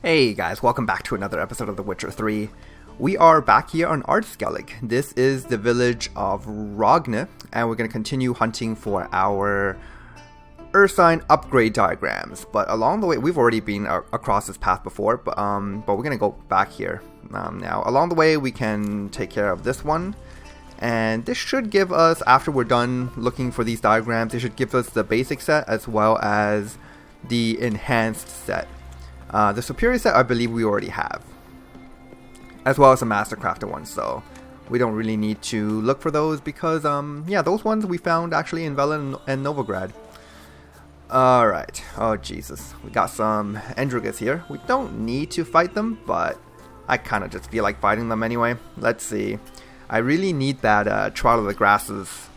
Hey guys, welcome back to another episode of The Witcher 3. We are back here on Ardskellig. This is the village of Rogne, and we're going to continue hunting for our Ursine upgrade diagrams. But along the way, we've already been across this path before, but we're going to go back here. Now, along the way, we can take care of this one. And this should give us, after we're done looking for these diagrams, it should give us the basic set as well as the enhanced set. The superior set I believe we already have, as well as the mastercrafted one, so we don't really need to look for those because yeah, those ones we found actually in Velen and Novigrad. Alright, oh Jesus, we got some Endrigas here. We don't need to fight them, but I kind of just feel like fighting them anyway. Let's see, I really need that Trial of the Grasses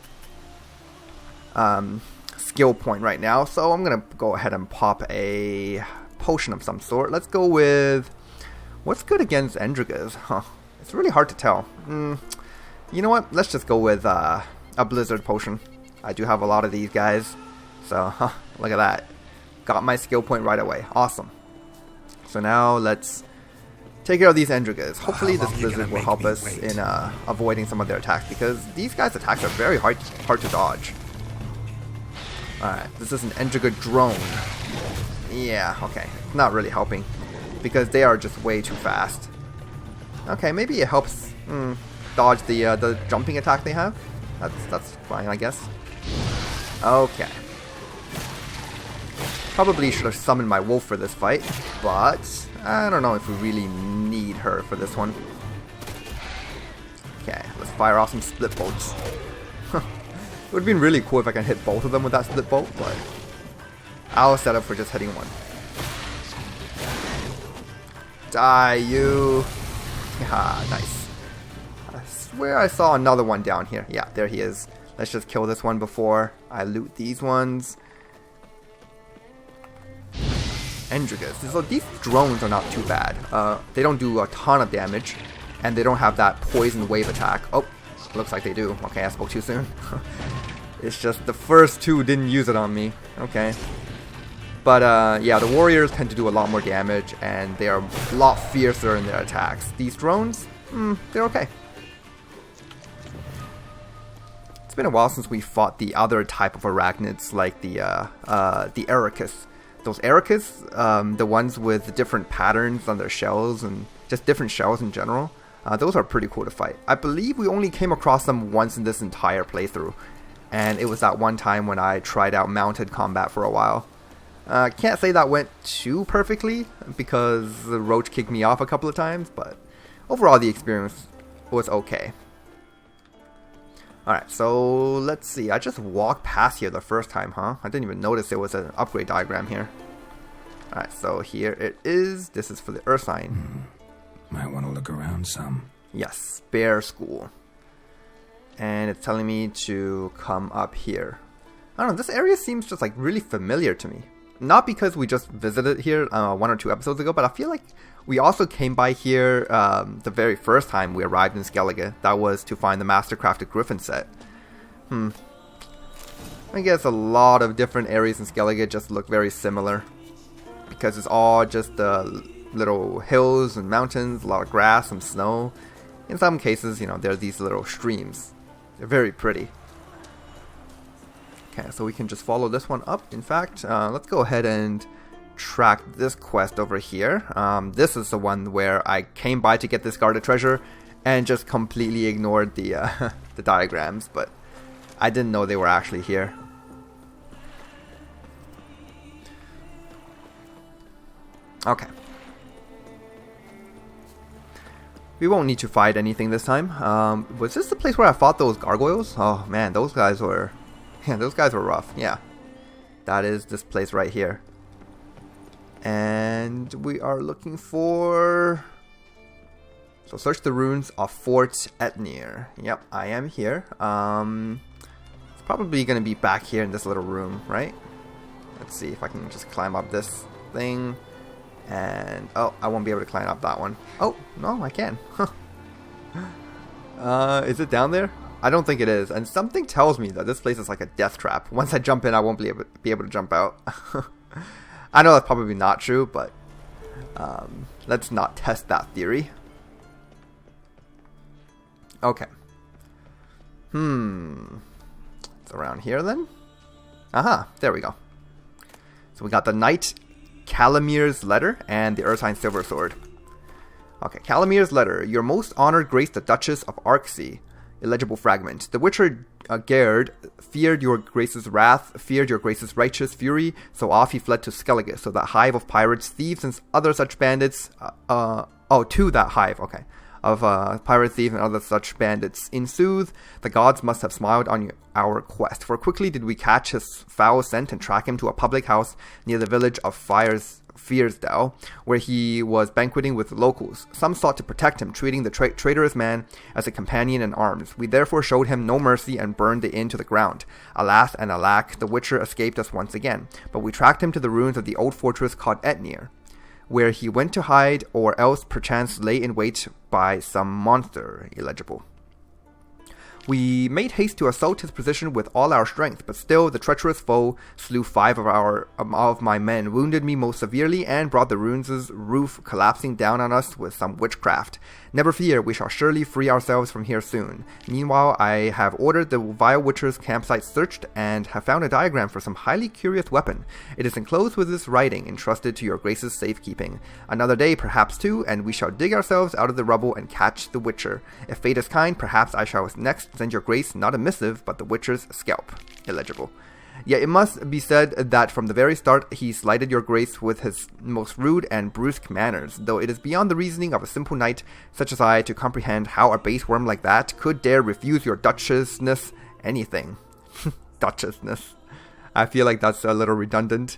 skill point right now, so I'm gonna go ahead and pop a potion of some sort. Let's go with what's good against Endrigas. It's really hard to tell. You know what? Let's just go with a blizzard potion. I do have a lot of these guys, so look at that. Got my skill point right away. Awesome. So now let's take care of these Endrigas. Hopefully this blizzard will help us in avoiding some of their attacks, because these guys' attacks are very hard to dodge. Alright, this is an Endriga drone. Yeah, okay. Not really helping, because they are just way too fast. Okay, maybe it helps dodge the jumping attack they have. That's fine, I guess. Okay. Probably should have summoned my wolf for this fight, but I don't know if we really need her for this one. Okay, let's fire off some split bolts. It would have been really cool if I can hit both of them with that split bolt, but I'll set up for just hitting one. Die, you! Ah, nice. I swear I saw another one down here. Yeah, there he is. Let's just kill this one before I loot these ones. Endrigas. So these drones are not too bad. They don't do a ton of damage, and they don't have that poison wave attack. Oh, looks like they do. Okay, I spoke too soon. It's just the first two didn't use it on me. Okay. But yeah, the warriors tend to do a lot more damage, and they are a lot fiercer in their attacks. These drones, they're okay. It's been a while since we fought the other type of arachnids, like the Ericus. Those Ericus, the ones with different patterns on their shells and just different shells in general, those are pretty cool to fight. I believe we only came across them once in this entire playthrough, and it was that one time when I tried out mounted combat for a while. Can't say that went too perfectly, because the roach kicked me off a couple of times, but overall the experience was okay. Alright, so let's see. I just walked past here the first time, huh? I didn't even notice there was an upgrade diagram here. Alright, so here it is. This is for the Ursine. Might want to look around some. Yes, Bear School. And it's telling me to come up here. I don't know, this area seems just like really familiar to me. Not because we just visited here 1 or 2 episodes ago, but I feel like we also came by here the very first time we arrived in Skellige. That was to find the Mastercrafted Griffin set. I guess a lot of different areas in Skellige just look very similar, because it's all just little hills and mountains, a lot of grass, some snow. In some cases, you know, there are these little streams. They're very pretty. Okay, so we can just follow this one up. In fact, let's go ahead and track this quest over here. This is the one where I came by to get this guarded treasure and just completely ignored the the diagrams, but I didn't know they were actually here. Okay. We won't need to fight anything this time. Was this the place where I fought those gargoyles? Oh man, those guys were... Yeah, those guys were rough. Yeah. That is this place right here. And we are looking for... So search the ruins of Fort Etnir. Yep, I am here. It's probably going to be back here in this little room, right? Let's see if I can just climb up this thing. And... oh, I won't be able to climb up that one. Oh, no, I can. Is it down there? I don't think it is, and something tells me that this place is like a death trap. Once I jump in, I won't be able to jump out. I know that's probably not true, but Let's not test that theory. Okay. It's around here then? Aha, there we go. So we got the Knight Calamir's Letter and the Ursine Silver Sword. Okay, Calamir's Letter. Your most honored grace, the Duchess of Arksea. Illegible fragment. The Witcher Gerd feared your grace's wrath, feared your grace's righteous fury, so off he fled to Skellige, so that hive of pirates, thieves, and other such bandits, to that hive, okay, of pirate thieves and other such bandits. In sooth, the gods must have smiled on our quest, for quickly did we catch his foul scent and track him to a public house near the village of Fiersdale, where he was banqueting with locals. Some sought to protect him, treating the traitorous man as a companion in arms. We therefore showed him no mercy and burned the inn to the ground. Alas and alack, the Witcher escaped us once again, but we tracked him to the ruins of the old fortress called Etnir, where he went to hide, or else perchance lay in wait by some monster. Illegible. We made haste to assault his position with all our strength, but still the treacherous foe slew 5 of my men, wounded me most severely, and brought the ruins' roof collapsing down on us with some witchcraft. Never fear, we shall surely free ourselves from here soon. Meanwhile, I have ordered the vile Witcher's campsite searched, and have found a diagram for some highly curious weapon. It is enclosed with this writing, entrusted to your grace's safekeeping. Another day, perhaps two, and we shall dig ourselves out of the rubble and catch the Witcher. If fate is kind, perhaps I shall next send your grace not a missive, but the Witcher's scalp. Illegible. Yet it must be said that from the very start he slighted your grace with his most rude and brusque manners, though it is beyond the reasoning of a simple knight such as I to comprehend how a base worm like that could dare refuse your duchessness anything. Duchessness. I feel like that's a little redundant.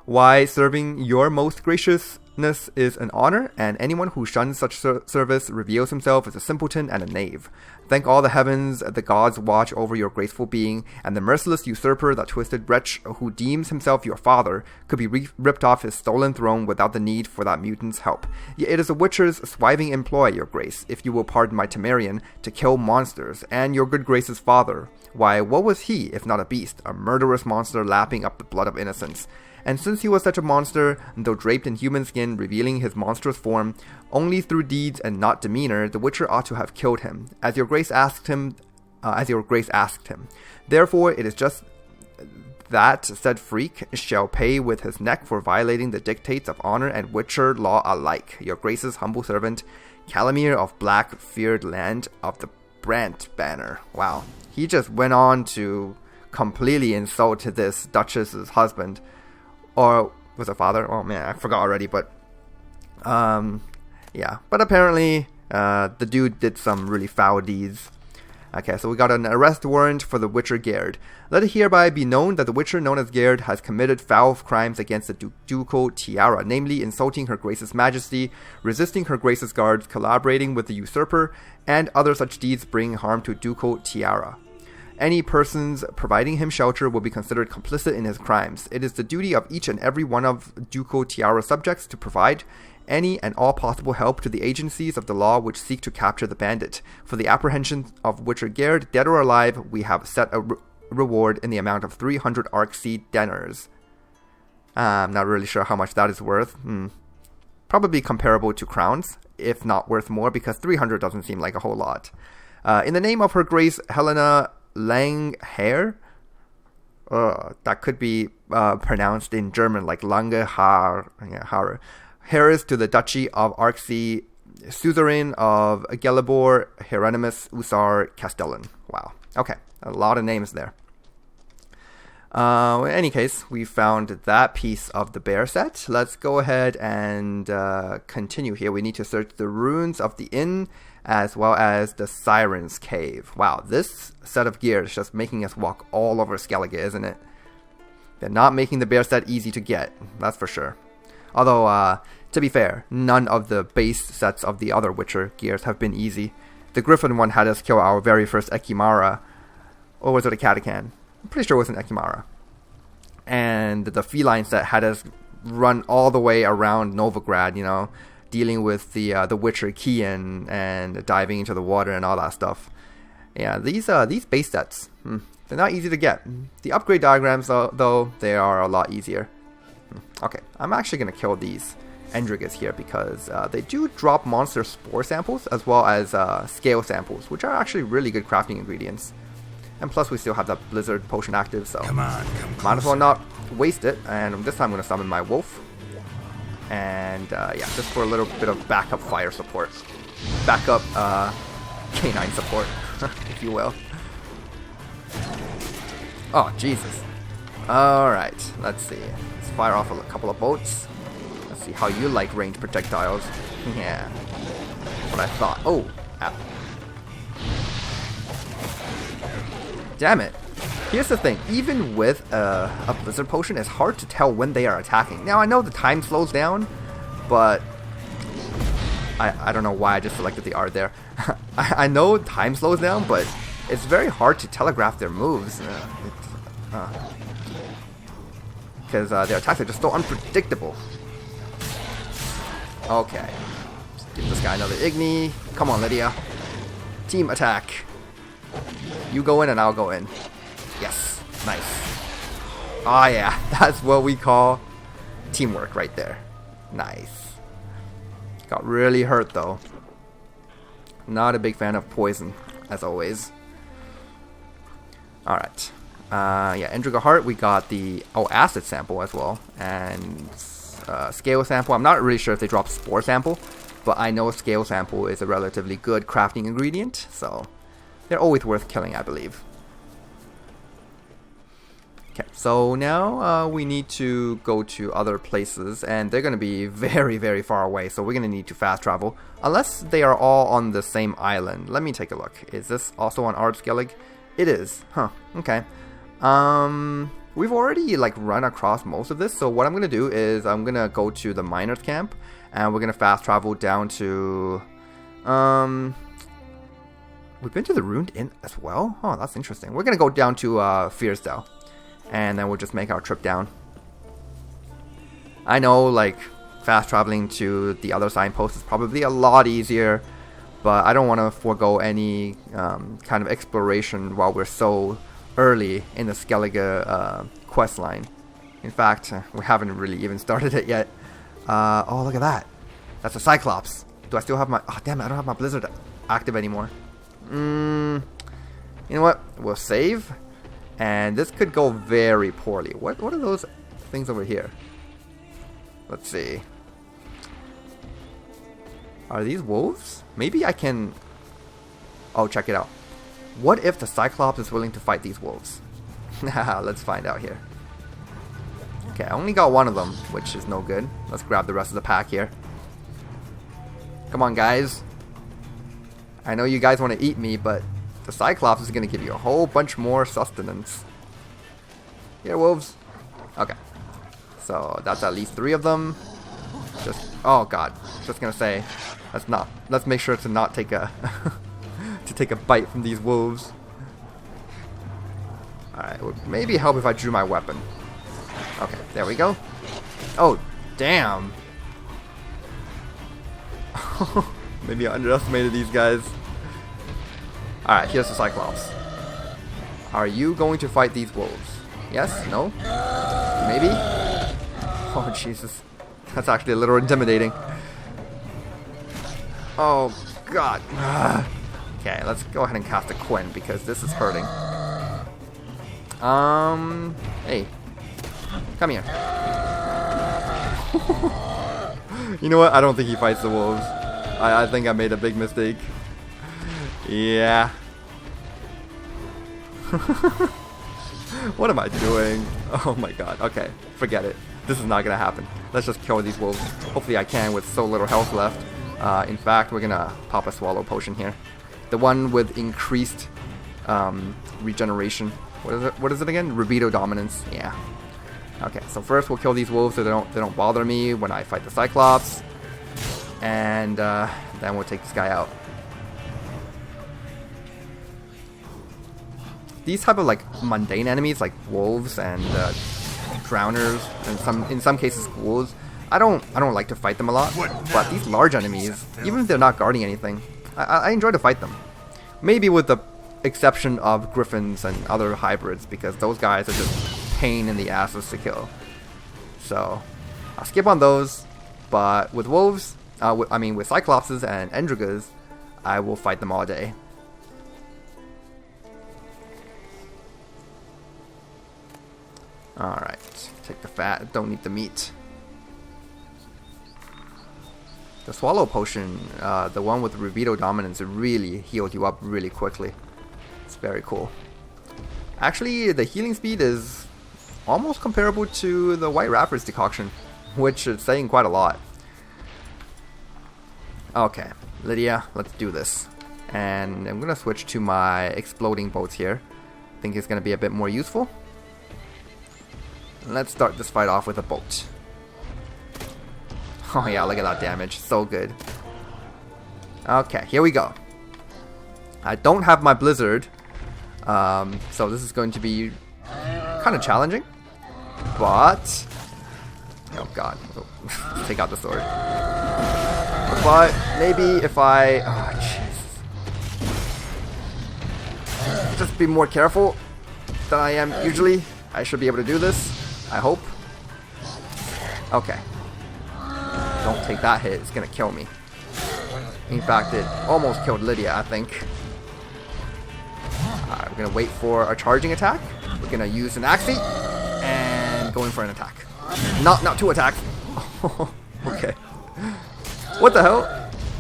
Why, serving your most graciousness is an honor, and anyone who shuns such service reveals himself as a simpleton and a knave. Thank all the heavens, the gods watch over your graceful being, and the merciless usurper, that twisted wretch who deems himself your father, could be ripped off his stolen throne without the need for that mutant's help. Yet it is a witcher's swiving employ, your grace, if you will pardon my Temerian, to kill monsters, and your good grace's father. Why, what was he, if not a beast, a murderous monster lapping up the blood of innocents? And since he was such a monster, though draped in human skin, revealing his monstrous form only through deeds and not demeanor, the Witcher ought to have killed him, as your grace asked him. Therefore, it is just that said freak shall pay with his neck for violating the dictates of honor and Witcher law alike. Your grace's humble servant, Calamir of Black Feared Land of the Brant Banner. Wow, he just went on to completely insult this Duchess's husband. Or was it father? Oh man, I forgot already, but yeah. But apparently the dude did some really foul deeds. Okay, so we got an arrest warrant for the Witcher Gerd. Let it hereby be known that the Witcher known as Gerd has committed foul crimes against the ducal tiara, namely insulting her grace's majesty, resisting her grace's guards, collaborating with the usurper, and other such deeds bring harm to ducal tiara. Any persons providing him shelter will be considered complicit in his crimes. It is the duty of each and every one of ducal tiara subjects to provide any and all possible help to the agencies of the law which seek to capture the bandit. For the apprehension of Witcher Gerd, dead or alive, we have set a reward in the amount of 300 Arksea denars. I'm not really sure how much that is worth. Probably comparable to crowns, if not worth more, because 300 doesn't seem like a whole lot. In the name of her grace, Helena Langhair, that could be pronounced in German like Lange Haar, Harris to the Duchy of Arksea, suzerain of Gelibor, Hieronymus, Usar, Castellan. Wow. Okay, a lot of names there. In any case, we found that piece of the bear set. Let's go ahead and continue here. We need to search the ruins of the inn as well as the Siren's Cave. Wow, this set of gear is just making us walk all over Skellige, isn't it? They're not making the bear set easy to get, that's for sure. Although, to be fair, none of the base sets of the other Witcher gears have been easy. The Griffin one had us kill our very first Ekimara. Or was it a Catacan? I'm pretty sure it was an Ekimara. And the Feline set had us run all the way around Novigrad, you know, dealing with the Witcher Kian and diving into the water and all that stuff. Yeah, these base sets, they're not easy to get. The upgrade diagrams, though, they are a lot easier. Okay, I'm actually going to kill these Endrig is here, because they do drop monster spore samples as well as scale samples, which are actually really good crafting ingredients. And plus we still have that blizzard potion active, so Come on, might as well not waste it. And this time I'm going to summon my wolf. And yeah, just for a little bit of backup fire support. Backup canine support, if you will. Oh, Jesus. Alright, let's see. Let's fire off a couple of bolts. Let's see how you like ranged projectiles. Yeah. What I thought. Oh, ow. Damn it. Here's the thing. Even with a blizzard potion, it's hard to tell when they are attacking. Now, I know the time slows down, but I don't know why I just selected the R there. I know time slows down, but it's very hard to telegraph their moves. Because their attacks are just so unpredictable. Okay. Let's give this guy another Igni. Come on, Lydia. Team attack. You go in and I'll go in. Yes. Nice. Oh yeah. That's what we call teamwork right there. Nice. Got really hurt though. Not a big fan of poison, as always. Alright. Yeah, Endriga Heart, we got the acid sample as well, and scale sample. I'm not really sure if they drop spore sample, but I know scale sample is a relatively good crafting ingredient, so they're always worth killing, I believe. Okay, so now we need to go to other places, and they're going to be very, very far away, so we're going to need to fast travel, unless they are all on the same island. Let me take a look. Is this also on Ardskellig? It is. Huh, okay. We've already like run across most of this, so what I'm gonna do is I'm gonna go to the miners camp, and we're gonna fast travel down to we've been to the ruined inn as well. Oh, that's interesting. We're gonna go down to Fiersdale, and then we'll just make our trip down. I know like fast traveling to the other signpost is probably a lot easier, but I don't want to forego any kind of exploration while we're so early in the Skellige quest line. In fact, we haven't really even started it yet. Oh, look at that. That's a Cyclops. Do I still have my... Oh, damn it, I don't have my Blizzard active anymore. You know what? We'll save. And this could go very poorly. What are those things over here? Let's see. Are these wolves? Maybe I can... Oh, check it out. What if the Cyclops is willing to fight these wolves? Let's find out here. Okay, I only got one of them, which is no good. Let's grab the rest of the pack here. Come on, guys. I know you guys want to eat me, but the Cyclops is going to give you a whole bunch more sustenance. Here, wolves. Okay. So, that's at least 3 of them. Just... Oh, God. Just going to say... Let's make sure to not take a... to take a bite from these wolves. Alright, it would maybe help if I drew my weapon. Okay, there we go. Oh, damn. Maybe I underestimated these guys. Alright, here's the Cyclops. Are you going to fight these wolves? Yes? No? Maybe? Oh, Jesus. That's actually a little intimidating. Oh, God. Okay, let's go ahead and cast a Quinn because this is hurting. Hey. Come here. You know what? I don't think he fights the wolves. I think I made a big mistake. Yeah. What am I doing? Oh my god. Okay, forget it. This is not gonna happen. Let's just kill these wolves. Hopefully I can with so little health left. In fact, we're gonna pop a swallow potion here. The one with increased regeneration. What is it again? Rubido dominance. Yeah. Okay, so first we'll kill these wolves so they don't bother me when I fight the Cyclops. And then we'll take this guy out. These type of like mundane enemies like wolves and drowners and in some cases ghouls, I don't like to fight them a lot. But these large enemies, even if they're not guarding anything, I enjoy to fight them. Maybe with the exception of griffins and other hybrids, because those guys are just pain in the asses to kill. So I'll skip on those. But with wolves, with Cyclopses and Endrigas, I will fight them all day. Alright, take the fat, don't need the meat. The swallow potion, the one with Rubido dominance, it really heals you up really quickly. It's very cool. Actually, the healing speed is almost comparable to the White Rapper's decoction, which is saying quite a lot. Okay, Lydia, let's do this. And I'm gonna switch to my exploding bolts here. I think it's gonna be a bit more useful. Let's start this fight off with a bolt. Oh yeah, look at that damage. So good. Okay, here we go. I don't have my blizzard. So this is going to be kind of challenging. But... oh god. Take out the sword. But maybe if I... oh jeez. Just be more careful than I am usually. I should be able to do this. I hope. Okay. Don't take that hit. It's gonna kill me. In fact, it almost killed Lydia, I think. Alright, we're gonna wait for a charging attack. We're gonna use an Axie and go in for an attack. Not two attacks. Okay. What the hell?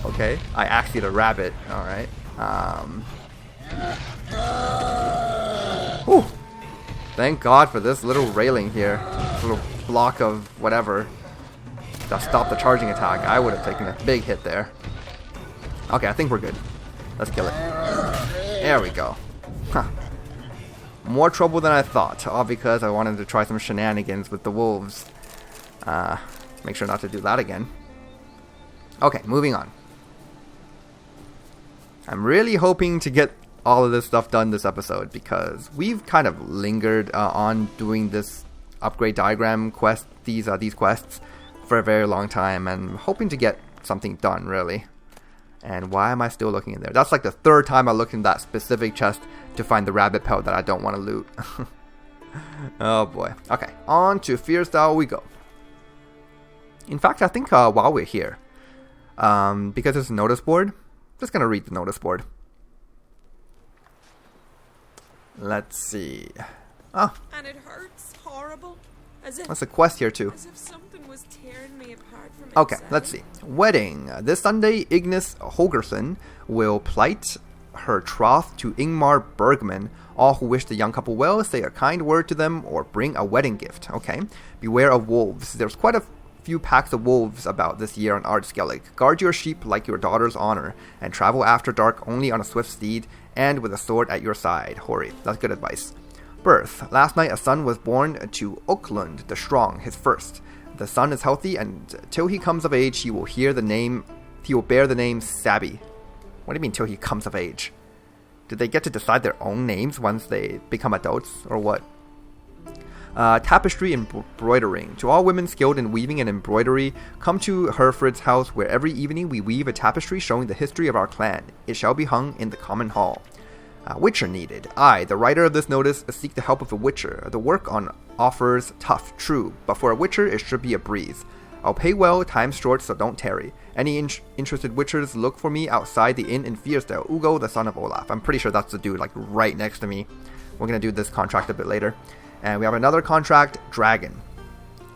Okay, I Axied a rabbit. Alright. Whew. Thank God for this little railing here. This little block of whatever that stopped the charging attack. I would have taken a big hit there. Okay, I think we're good. Let's kill it. There we go. Huh. More trouble than I thought. All because I wanted to try some shenanigans with the wolves. Make sure not to do that again. Okay, moving on. I'm really hoping to get all of this stuff done this episode, because we've kind of lingered on doing this upgrade diagram quest, these quests, for a very long time, and hoping to get something done, really. And why am I still looking in there? That's like the third time I looked in that specific chest to find the rabbit pelt that I don't want to loot. Oh boy. Okay, on to Fierstyle we go. In fact, I think while we're here, because it's a notice board, I'm just going to read the notice board. Let's see. Oh. And it hurts horrible. As if, that's a quest here too. As if something was tearing me apart from okay, inside. let's see. Wedding. This Sunday, Ignis Holgersson will plight her troth to Ingmar Bergman. All who wish the young couple well, say a kind word to them or bring a wedding gift. Okay. Beware of wolves. There's quite a few packs of wolves about this year on Ardskellig. Guard your sheep like your daughter's honor, and travel after dark only on a swift steed and with a sword at your side. Hori. That's good advice. Birth. Last night a son was born to Oaklund the Strong, his first. The son is healthy, and till he comes of age he will bear the name Sabby. What do you mean till he comes of age? Do they get to decide their own names once they become adults, or what? Tapestry embroidering. To all women skilled in weaving and embroidery, come to Herford's house, where every evening we weave a tapestry showing the history of our clan. It shall be hung in the common hall. Witcher needed. I, the writer of this notice, seek the help of a witcher. The work on offers tough, true, but for a witcher it should be a breeze. I'll pay well, time's short, so don't tarry. Any interested witchers, look for me outside the inn in Fierstale. Ugo, the son of Olaf. I'm pretty sure that's the dude, like, right next to me. We're gonna do this contract a bit later. And we have another contract, Dragon.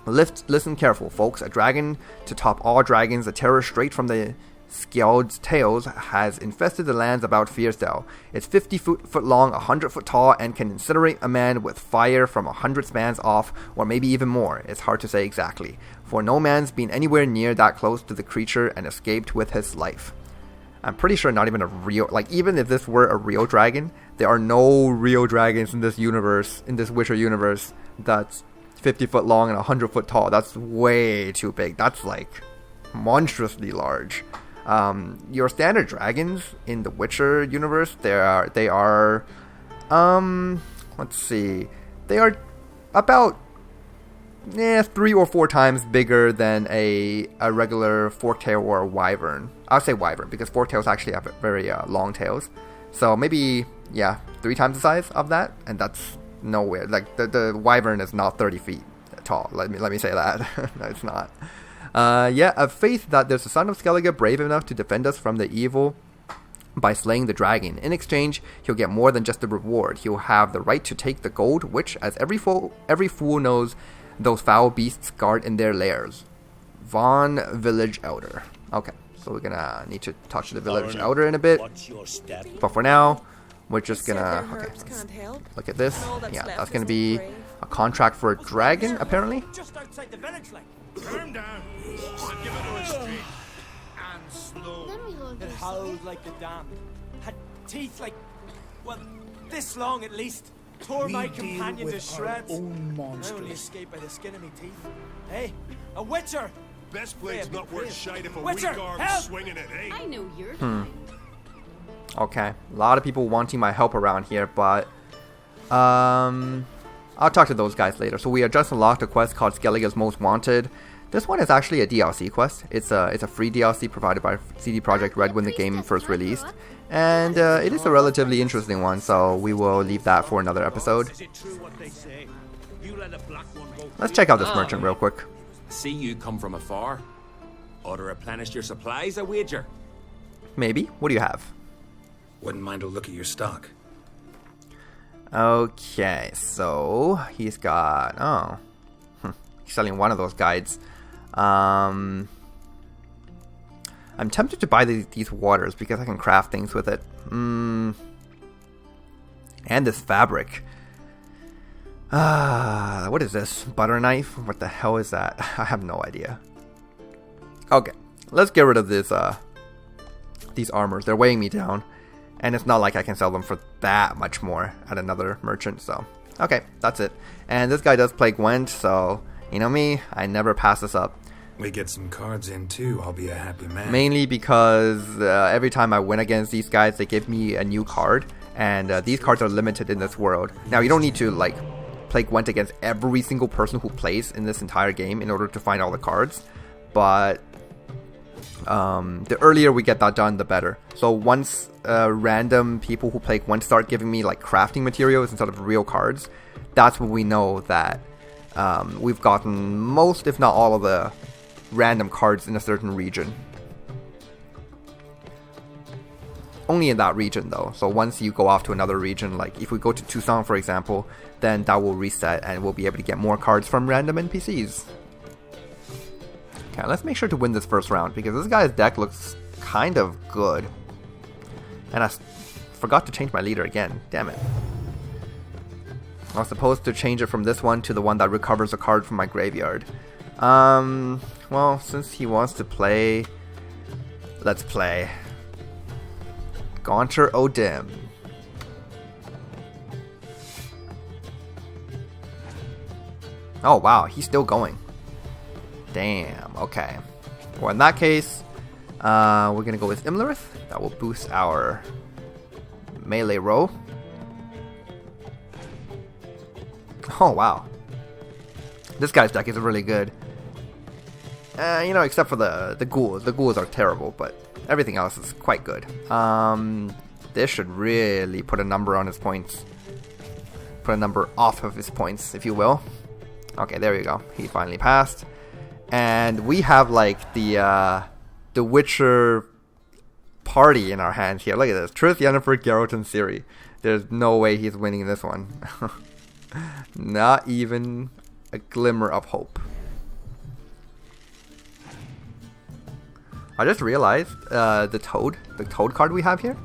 Listen careful, folks. A dragon to top all dragons, a terror straight from the Skjald's tails, has infested the lands about Fierstale. It's 50 foot long, 100 foot tall, and can incinerate a man with fire from 100 spans off, or maybe even more. It's hard to say exactly, for no man's been anywhere near that close to the creature and escaped with his life. I'm pretty sure not even a real, like, even if this were a real dragon, there are no real dragons in this universe, in this Witcher universe, that's 50 foot long and 100 foot tall. That's way too big. That's, like, monstrously large. Your standard dragons in the Witcher universe, they are let's see, they are about 3 or 4 times bigger than a regular forktail or a wyvern. I'll say wyvern because forktails actually have very long tails. So maybe, 3 times the size of that, and that's nowhere. Like the wyvern is not 30 feet tall. Let me say that. No, it's not. Yeah, a faith that there's a son of Skellige brave enough to defend us from the evil by slaying the dragon. In exchange, he'll get more than just the reward. He'll have the right to take the gold, which, as every fool knows, those foul beasts guard in their lairs. Von Village Elder. Okay, so we're gonna need to touch the Village Elder in a bit. But for now, we're just gonna... Okay, let's look at this. Yeah, that's gonna be a contract for a dragon, apparently. Just outside the village, like. Calm down. I'll give it to us straight and slow. It howled like the damned. Had teeth like, well, this long at least. Tore my companion to shreds. I only escaped by the skin of my teeth. Hey, a witcher! Best blade's not worth shite if a Witcher, weak arm's help! swinging it, eh? I know you're kind. Okay, a lot of people wanting my help around here, but I'll talk to those guys later. So we have just unlocked a quest called Skellige's Most Wanted. This one is actually a DLC quest. It's a free DLC provided by CD Projekt Red when the game first released, and it is a relatively interesting one. So we will leave that for another episode. Let's check out this merchant real quick. See you come from afar. Ought to replenish your supplies, I wager. Maybe. What do you have? Wouldn't mind a look at your stock. Okay, so he's got... he's selling one of those guides. I'm tempted to buy these waters because I can craft things with it. And this fabric. What is this? Butter knife? What the hell is that? I have no idea. Okay, let's get rid of this. These armors. They're weighing me down. And it's not like I can sell them for that much more at another merchant, so... Okay, that's it. And this guy does play Gwent, so... You know me, I never pass this up. We get some cards in too, I'll be a happy man. Mainly because every time I win against these guys, they give me a new card. And these cards are limited in this world. Now, you don't need to, like, play Gwent against every single person who plays in this entire game in order to find all the cards. But... the earlier we get that done, the better. So once random people who play Gwent start giving me like crafting materials instead of real cards, that's when we know that we've gotten most, if not all, of the random cards in a certain region. Only in that region though. So once you go off to another region, like if we go to Tucson for example, then that will reset and we'll be able to get more cards from random NPCs. Okay, let's make sure to win this first round, because this guy's deck looks kind of good. And I forgot to change my leader again. Damn it. I was supposed to change it from this one to the one that recovers a card from my graveyard. Well, since he wants to play... Let's play. Gaunter O'Dim. Oh wow, he's still going. Damn, okay. Well, in that case, we're gonna go with Imlerith. That will boost our melee row. Oh, wow. This guy's deck is really good. You know, except for the ghouls. The ghouls are terrible, but everything else is quite good. This should really put a number on his points. Put a number off of his points, if you will. Okay, there we go. He finally passed. And we have like the Witcher party in our hands here. Look at this. Triss, Yennefer, Geralt, and Ciri. There's no way he's winning this one. Not even a glimmer of hope. I just realized the Toad card we have here,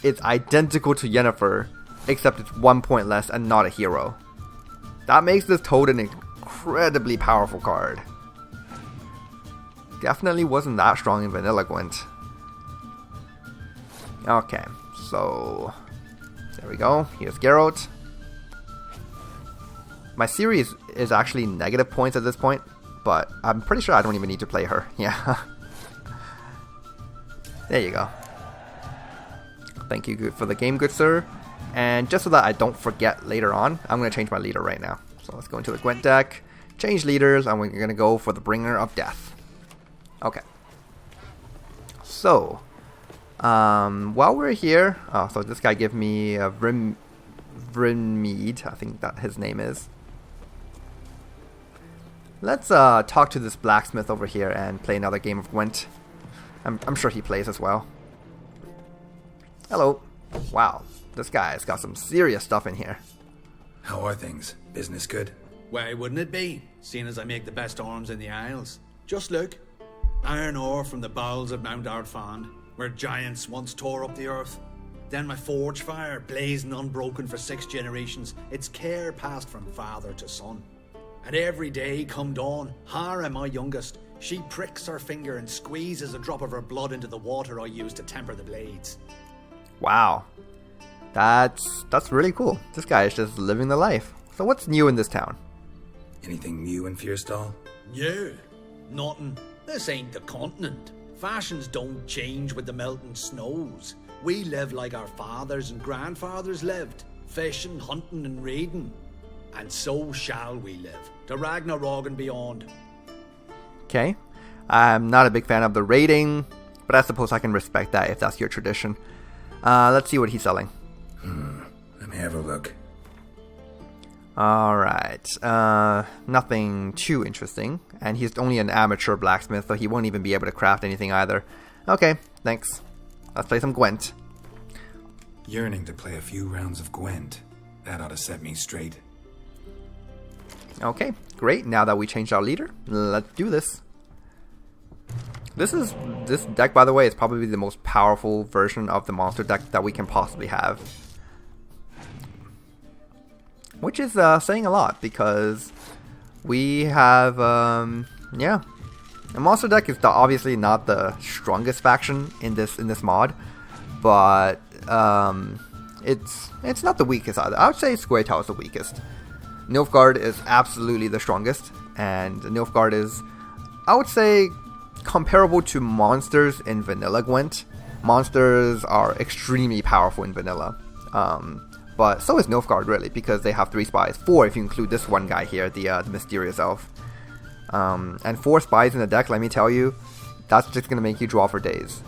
it's identical to Yennefer, except it's 1 point less and not a hero. That makes this Toad an incredibly powerful card. Definitely wasn't that strong in Vanilla Gwent. Okay, so there we go. Here's Geralt. My Ciri is actually negative points at this point, but I'm pretty sure I don't even need to play her. Yeah. There you go. Thank you for the game, good sir. And just so that I don't forget later on, I'm going to change my leader right now. So let's go into the Gwent deck, change leaders, and we're going to go for the Bringer of Death. Okay. So, while we're here, so this guy gave me a Vrimmead, I think that his name is. Let's talk to this blacksmith over here and play another game of Gwent. I'm sure he plays as well. Hello. Wow, this guy's got some serious stuff in here. How are things? Business good? Why wouldn't it be, seeing as I make the best arms in the Isles? Just look. Iron ore from the bowels of Mount Ardfand, where giants once tore up the earth. Then my forge fire, blazing unbroken for 6 generations, its care passed from father to son. And every day come dawn, Hara, my youngest, she pricks her finger and squeezes a drop of her blood into the water I use to temper the blades. Wow. That's really cool. This guy is just living the life. So what's new in this town? Anything new in Fierstall? Yeah, nothing. This ain't the continent. Fashions don't change with the melting snows. We live like our fathers and grandfathers lived, fishing, hunting and raiding. And so shall we live, to Ragnarok and beyond. Okay. I'm not a big fan of the raiding, but I suppose I can respect that if that's your tradition. Let's see what he's selling. Let me have a look. Alright. Nothing too interesting. And he's only an amateur blacksmith, so he won't even be able to craft anything either. Okay, thanks. Let's play some Gwent. Yearning to play a few rounds of Gwent. That ought to set me straight. Okay, great. Now that we changed our leader, let's do this. This deck, by the way, is probably the most powerful version of the monster deck that we can possibly have. Which is saying a lot, because we have, yeah. The monster deck is obviously not the strongest faction in this mod, but it's not the weakest either. I would say Square is the weakest. Nilfgaard is absolutely the strongest, and Nilfgaard is, I would say, comparable to monsters in vanilla Gwent. Monsters are extremely powerful in vanilla, but so is Nilfgaard really, because they have 3 spies, 4 if you include this one guy here, the mysterious elf. And 4 spies in the deck, let me tell you, that's just gonna make you draw for days.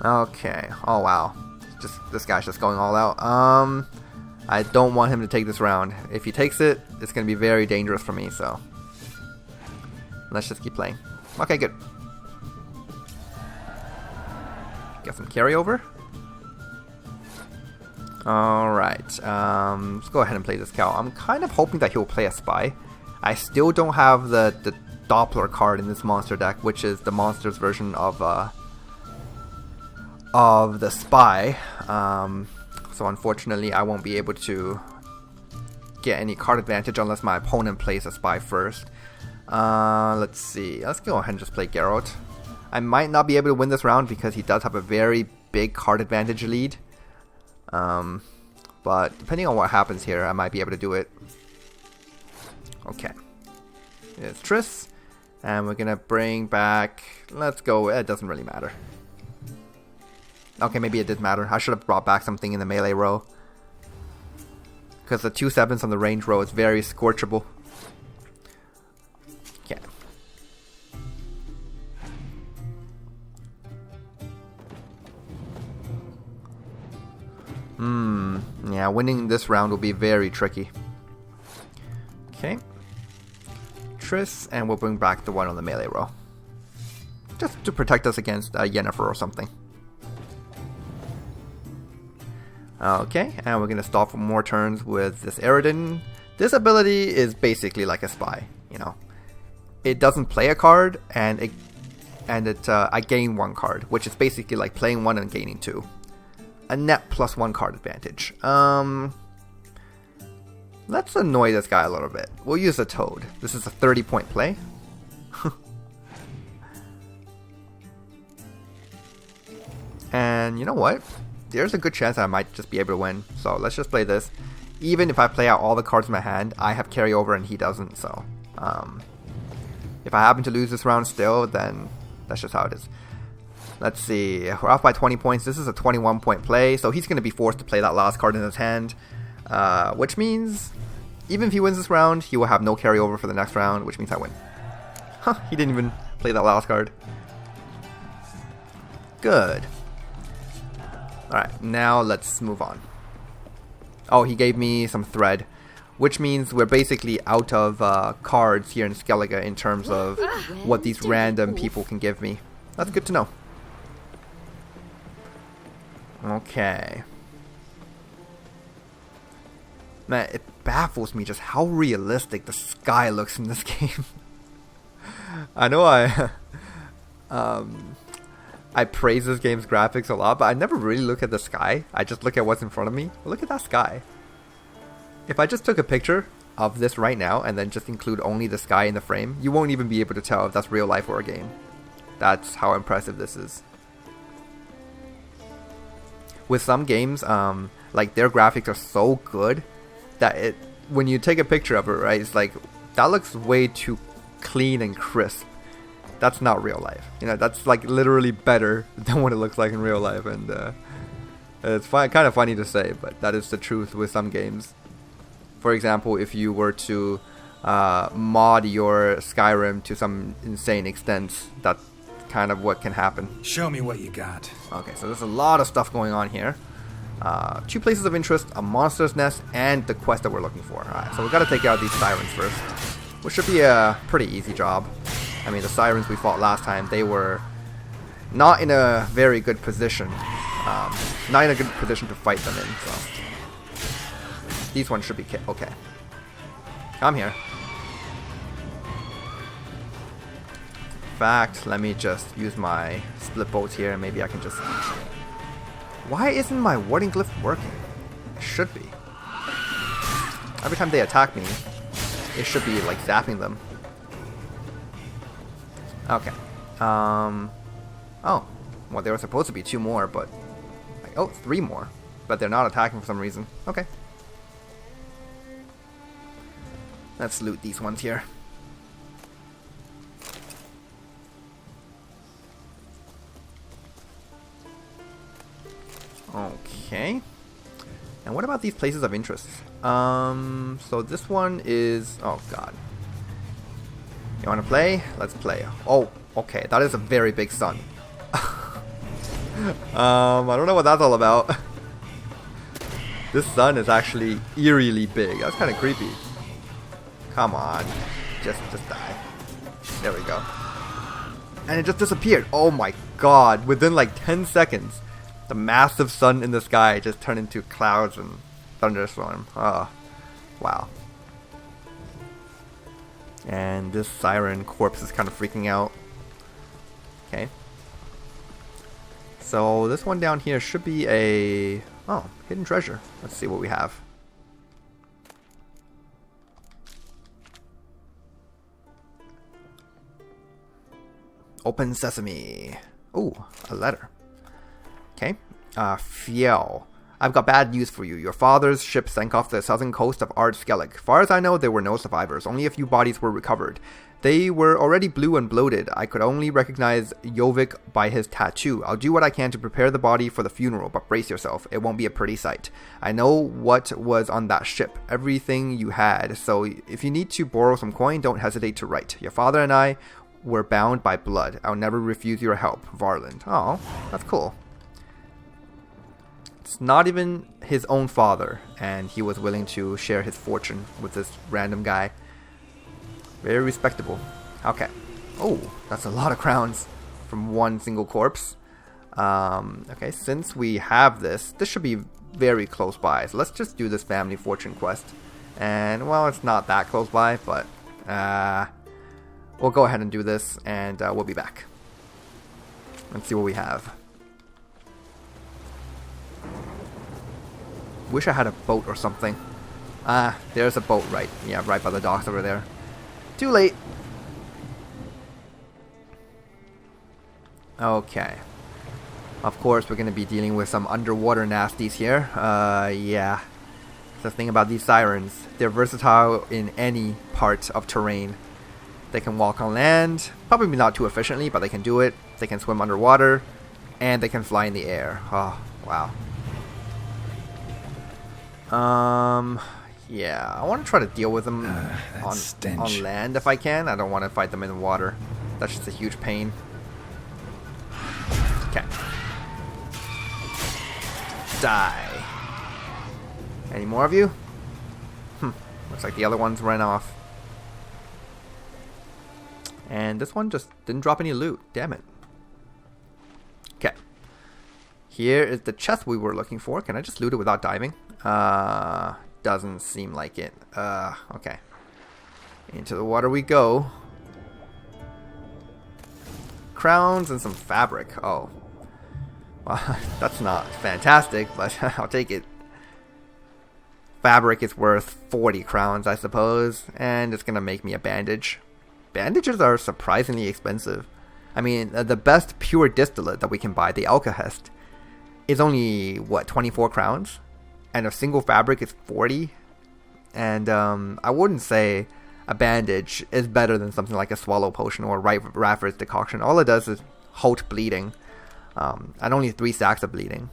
Okay, oh wow. This guy's just going all out. I don't want him to take this round. If he takes it, it's going to be very dangerous for me, so let's just keep playing. Okay, good. Get some carryover. Alright, let's go ahead and play this cow. I'm kind of hoping that he'll play a spy. I still don't have the Doppler card in this monster deck, which is the monster's version of the spy, so unfortunately I won't be able to get any card advantage unless my opponent plays a spy first. Let's see, let's go ahead and just play Geralt. I might not be able to win this round because he does have a very big card advantage lead, but depending on what happens here, I might be able to do it. Okay, it's Triss, and we're gonna bring back, let's go, it doesn't really matter. Okay, maybe it did matter. I should have brought back something in the melee row, because the 2 7s on the range row is very scorchable. Okay. Yeah, winning this round will be very tricky. Okay. Triss, and we'll bring back the one on the melee row, just to protect us against Yennefer or something. Okay, and we're going to stall for more turns with this Eridan. This ability is basically like a spy, you know. It doesn't play a card, and I gain 1 card, which is basically like playing 1 and gaining 2. A net +1 card advantage. Let's annoy this guy a little bit. We'll use a Toad. This is a 30-point play. And you know what? There's a good chance that I might just be able to win. So let's just play this. Even if I play out all the cards in my hand, I have carryover and he doesn't. So if I happen to lose this round still, then that's just how it is. Let's see. We're off by 20 points. This is a 21-point play. So he's going to be forced to play that last card in his hand. Which means even if he wins this round, he will have no carryover for the next round, which means I win. Huh, he didn't even play that last card. Good. Alright, now let's move on. Oh, he gave me some thread. which means we're basically out of cards here in Skellige in terms of what these random people can give me. That's good to know. Okay. Man, it baffles me just how realistic the sky looks in this game. I know I praise this game's graphics a lot, but I never really look at the sky. I just look at what's in front of me. Look at that sky. If I just took a picture of this right now and then just include only the sky in the frame, you won't even be able to tell if that's real life or a game. That's how impressive this is. With some games, like their graphics are so good that when you take a picture of it, right, it's like, that looks way too clean and crisp. That's not real life. You know, that's like literally better than what it looks like in real life, and it's kind of funny to say, but that is the truth with some games. For example, if you were to mod your Skyrim to some insane extent, that's kind of what can happen. Show me what you got. Okay, so there's a lot of stuff going on here. 2 places of interest, a monster's nest, and the quest that we're looking for. Alright, so we've got to take out these sirens first, which should be a pretty easy job. I mean, the sirens we fought last time, they were not in a very good position. Not in a good position to fight them in, so these ones should be okay. Come here. In fact, let me just use my split bolts here, and maybe I can just... Why isn't my warding glyph working? It should be. Every time they attack me, it should be like zapping them. Okay. Oh, well, there were supposed to be 2 more, but like, oh, 3 more, but they're not attacking for some reason. Okay. Let's loot these ones here. Okay. And what about these places of interest? So this one is... Oh, God. You want to play? Let's play. Oh, okay. That is a very big sun. I don't know what that's all about. This sun is actually eerily big. That's kind of creepy. Come on. Just die. There we go. And it just disappeared. Oh my God. Within like 10 seconds, the massive sun in the sky just turned into clouds and thunderstorm. Oh, wow. And this siren corpse is kind of freaking out. Okay. So this one down here should be a... Oh, hidden treasure. Let's see what we have. Open sesame. Ooh, a letter. Okay. Fiel. I've got bad news for you. Your father's ship sank off the southern coast of Skellige. Far as I know, there were no survivors. Only a few bodies were recovered. They were already blue and bloated. I could only recognize Jovik by his tattoo. I'll do what I can to prepare the body for the funeral, but brace yourself. It won't be a pretty sight. I know what was on that ship. Everything you had. So if you need to borrow some coin, don't hesitate to write. Your father and I were bound by blood. I'll never refuse your help. Varland. Oh, that's cool. It's not even his own father, and he was willing to share his fortune with this random guy. Very respectable. Okay. Oh, that's a lot of crowns from one single corpse. Okay, since we have this should be very close by. So let's just do this family fortune quest. And, well, it's not that close by, but we'll go ahead and do this, and we'll be back. Let's see what we have. Wish I had a boat or something. There's a boat right by the docks over there. Too late. Okay. Of course, we're going to be dealing with some underwater nasties here. Yeah. The thing about these sirens, they're versatile in any part of terrain. They can walk on land, probably not too efficiently, but they can do it. They can swim underwater, and they can fly in the air. Oh, wow. Yeah, I want to try to deal with them on land if I can. I don't want to fight them in the water. That's just a huge pain. Okay. Die. Any more of you? Looks like the other ones ran off. And this one just didn't drop any loot. Damn it. Okay. Here is the chest we were looking for. Can I just loot it without diving? Doesn't seem like it. Okay. Into the water we go. Crowns and some fabric. Oh. Well, that's not fantastic, but I'll take it. Fabric is worth 40 crowns, I suppose. And it's going to make me a bandage. Bandages are surprisingly expensive. I mean, the best pure distillate that we can buy, the alchemy, is only, what, 24 crowns? And a single fabric is 40? And I wouldn't say a bandage is better than something like a swallow potion or Rafford's decoction. All it does is halt bleeding. And only 3 stacks of bleeding.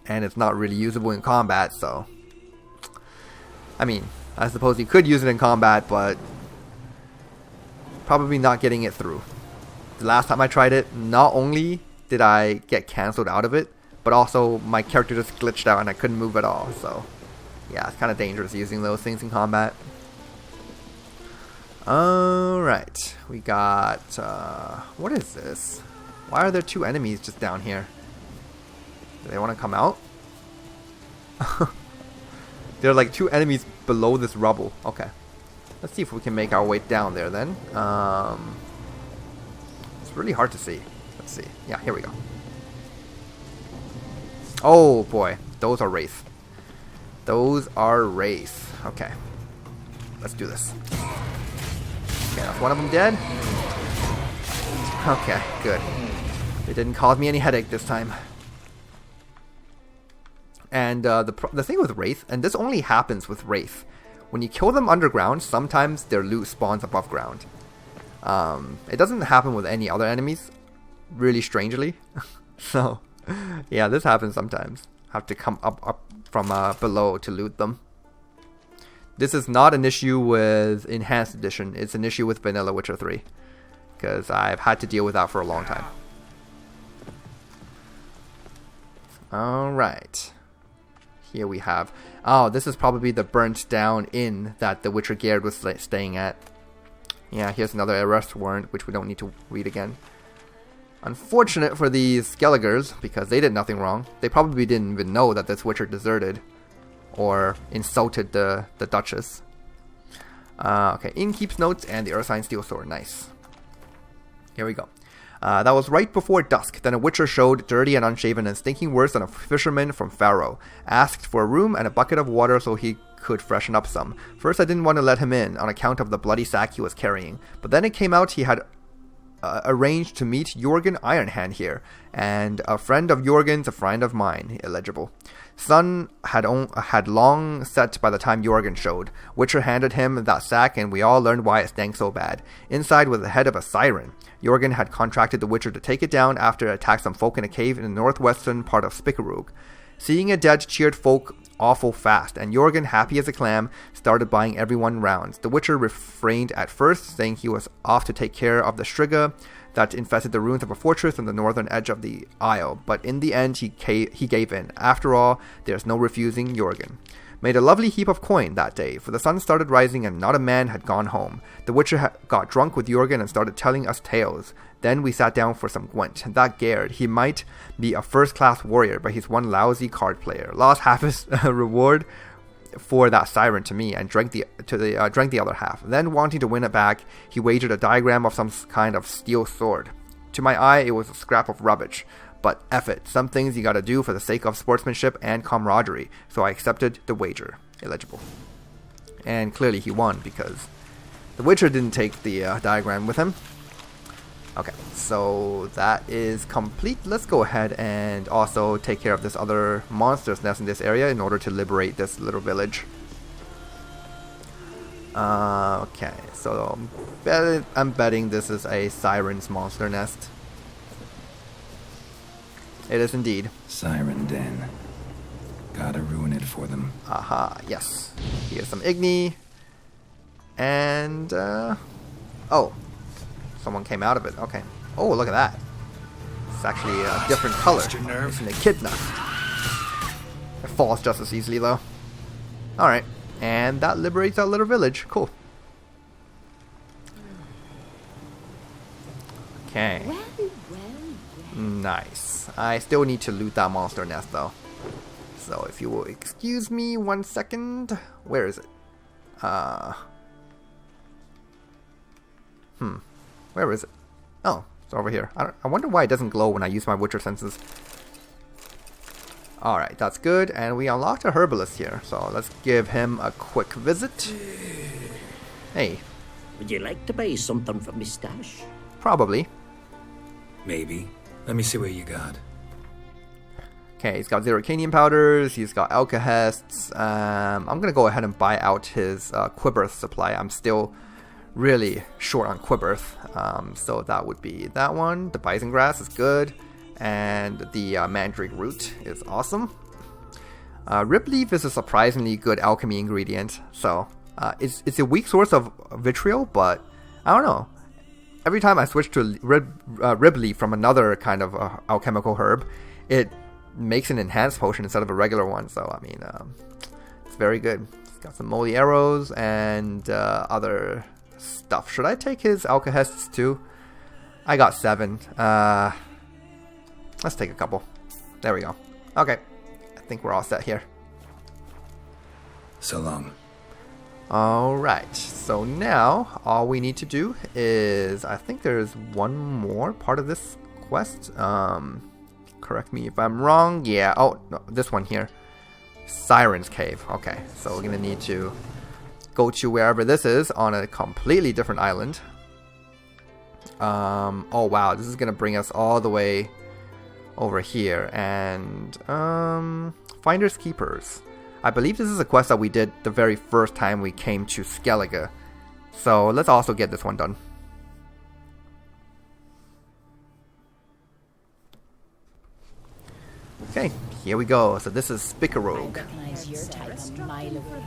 And it's not really usable in combat, so... I mean, I suppose you could use it in combat, but... probably not getting it through. The last time I tried it, not only did I get cancelled out of it, but also my character just glitched out and I couldn't move at all, so... yeah, it's kind of dangerous using those things in combat. Alright, we got... what is this? Why are there 2 enemies just down here? Do they want to come out? There are like 2 enemies below this rubble. Okay. Let's see if we can make our way down there then. It's really hard to see. Let's see. Yeah, here we go. Oh boy, those are wraith. Those are wraith. Okay. Let's do this. Okay, that's one of them dead. Okay, good. It didn't cause me any headache this time. And the thing with wraith, and this only happens with wraith, when you kill them underground, sometimes their loot spawns above ground. It doesn't happen with any other enemies, really strangely. So, yeah, this happens sometimes. Have to come up from below to loot them. This is not an issue with Enhanced Edition. It's an issue with Vanilla Witcher 3. Because I've had to deal with that for a long time. Alright. Here we have... oh, this is probably the burnt down inn that the Witcher Gerd was staying at. Yeah, here's another arrest warrant, which we don't need to read again. Unfortunate for these Skelligers, because they did nothing wrong. They probably didn't even know that this Witcher deserted. Or insulted the Duchess. Okay, innkeep's notes and the Ursine Steel Sword. Nice. Here we go. That was right before dusk. Then a Witcher showed, dirty and unshaven and stinking worse than a fisherman from Pharaoh. Asked for a room and a bucket of water so he could freshen up some. First I didn't want to let him in on account of the bloody sack he was carrying. But then it came out he had arranged to meet Jorgen Ironhand here. And a friend of Jorgen's, a friend of mine. Illegible. Sun had long set by the time Jorgen showed. Witcher handed him that sack and we all learned why it stank so bad. Inside was the head of a siren. Jorgen had contracted the Witcher to take it down after it attacked some folk in a cave in the northwestern part of Spikarug. Seeing it dead cheered folk awful fast, and Jorgen, happy as a clam, started buying everyone rounds. The Witcher refrained at first, saying he was off to take care of the Striga that infested the ruins of a fortress on the northern edge of the isle, but in the end he gave in. After all, there's no refusing Jorgen. Made a lovely heap of coin that day, for the sun started rising and not a man had gone home. The Witcher got drunk with Jorgen and started telling us tales. Then we sat down for some Gwent. That Gerd, he might be a first-class warrior, but he's one lousy card player. Lost half his reward for that siren to me and drank the other half. Then, wanting to win it back, he wagered a diagram of some kind of steel sword. To my eye, it was a scrap of rubbish. But F it, some things you gotta do for the sake of sportsmanship and camaraderie, so I accepted the wager. Illegible. And clearly he won, because the Witcher didn't take the diagram with him. Okay, so that is complete. Let's go ahead and also take care of this other monster's nest in this area in order to liberate this little village. Okay, so I'm betting this is a Siren's monster nest. It is indeed. Siren Den. Gotta ruin it for them. Aha, yes. Here's some Igni. And, oh. Someone came out of it. Okay. Oh, look at that. It's actually a different color. It's an echidna. It falls just as easily, though. Alright. And that liberates that little village. Cool. Okay. Nice. I still need to loot that monster nest though. So if you will excuse me 1 second. Where is it? Where is it? Oh, it's over here. I wonder why it doesn't glow when I use my Witcher senses. Alright, that's good. And we unlocked a herbalist here. So let's give him a quick visit. Hey. Would you like to buy something from me stash? Probably. Maybe. Let me see what you got. Okay, he's got Zeracanium powders, he's got alcahests. I'm gonna go ahead and buy out his Quibberth supply. I'm still really short on Quibberth. So that would be that one. The bison grass is good. And the mandrake root is awesome. Rib leaf is a surprisingly good alchemy ingredient. So it's a weak source of vitriol, but I don't know. Every time I switch to rib leaf from another kind of alchemical herb, it makes an enhanced potion instead of a regular one. So I mean, it's very good. It's got some moly arrows and other stuff. Should I take his alcahests too? I got 7. Let's take a couple. There we go. Okay, I think we're all set here. So long. Alright, so now all we need to do is, I think there's one more part of this quest. Correct me if I'm wrong. Yeah, oh, no, this one here. Siren's Cave. Okay, so we're gonna need to go to wherever this is on a completely different island. Oh wow, this is gonna bring us all the way over here. And Finders Keepers. I believe this is a quest that we did the very first time we came to Skellige. So let's also get this one done. Okay, here we go. So this is Spicarogue. Recognize your type a mile away.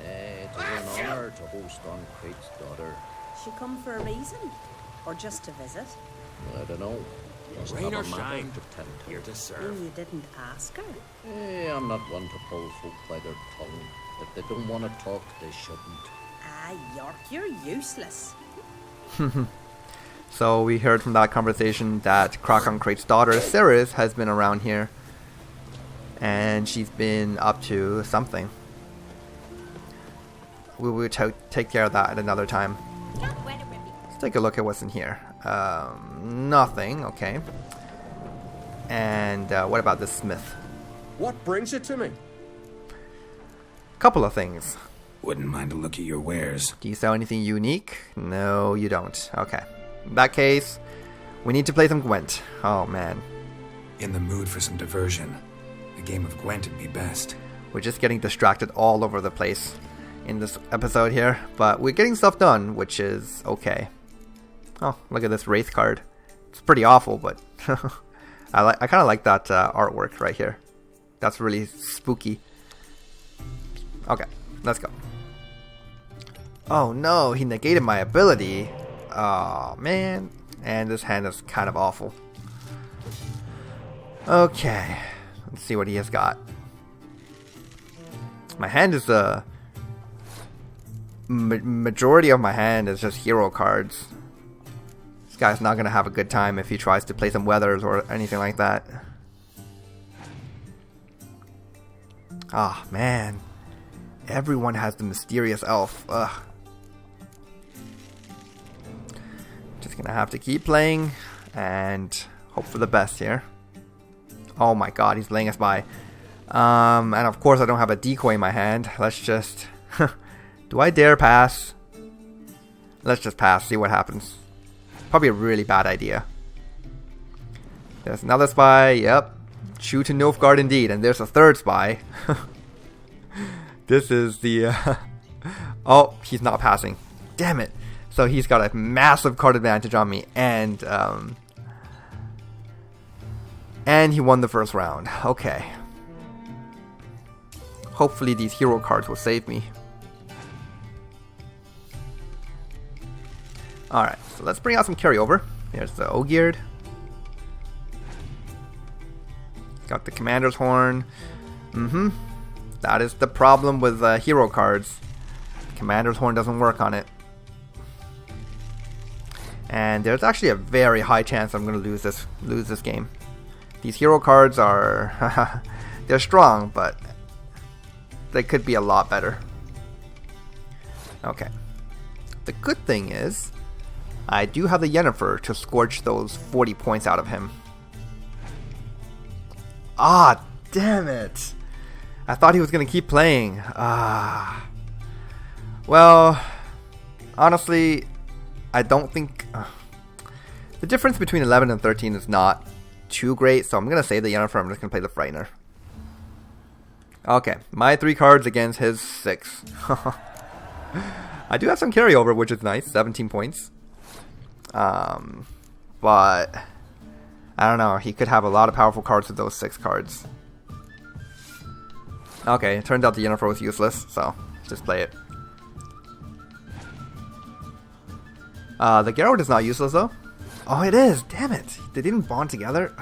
It is an honor to host on Crate's daughter. She come for a reason? Or just to visit? I don't know. Must Rain have or a matter shine, to tend to. here to serve. You didn't ask her? I'm not one to pull folk by their tongue. If they don't want to talk, they shouldn't. Ah, York, you're useless. So we heard from that conversation that Krakon Crate's daughter, Ceres, has been around here. And she's been up to something. We will take care of that at another time. Let's take a look at what's in here. Nothing, okay. And what about this smith? What brings it to me? Couple of things. Wouldn't mind a look at your wares. Do you sell anything unique? No, you don't. Okay. In that case, we need to play some Gwent. Oh man. In the mood for some diversion. A game of Gwent would be best. We're just getting distracted all over the place in this episode here, but we're getting stuff done, which is okay. Oh, look at this Wraith card. It's pretty awful, but I kind of like that artwork right here. That's really spooky. Okay, let's go. Oh no, he negated my ability. Oh man. And this hand is kind of awful. Okay, let's see what he has got. My hand is majority of my hand is just hero cards. This guy's not gonna have a good time if he tries to play some weathers or anything like that. Ah, man. Everyone has the mysterious elf. Ugh. Just gonna have to keep playing and hope for the best here. Oh my god, he's laying us by. And of course I don't have a decoy in my hand. Let's just... Do I dare pass? Let's just pass, see what happens. Probably a really bad idea. There's another spy, yep. Shoot to Nilfgaard indeed, and there's a third spy. This is the... Oh, he's not passing. Damn it. So he's got a massive card advantage on me, and he won the first round. Okay. Hopefully these hero cards will save me. Alright, so let's bring out some carryover. Here's the Ogierd. Got the Commander's Horn. That is the problem with hero cards. Commander's Horn doesn't work on it. And there's actually a very high chance I'm going to lose this game. These hero cards are they're strong, but they could be a lot better. Okay. The good thing is I do have the Yennefer to scorch those 40 points out of him. Ah, damn it. I thought he was going to keep playing. Well, honestly, I don't think... the difference between 11 and 13 is not too great, so I'm going to save the Yennefer. I'm just going to play the Frightener. Okay, my 3 cards against his 6. I do have some carryover, which is nice. 17 points. But I don't know. He could have a lot of powerful cards with those 6 cards. Okay, it turned out the Yennefer was useless, so just play it. The Geralt is not useless though. Oh, it is! Damn it! They didn't bond together.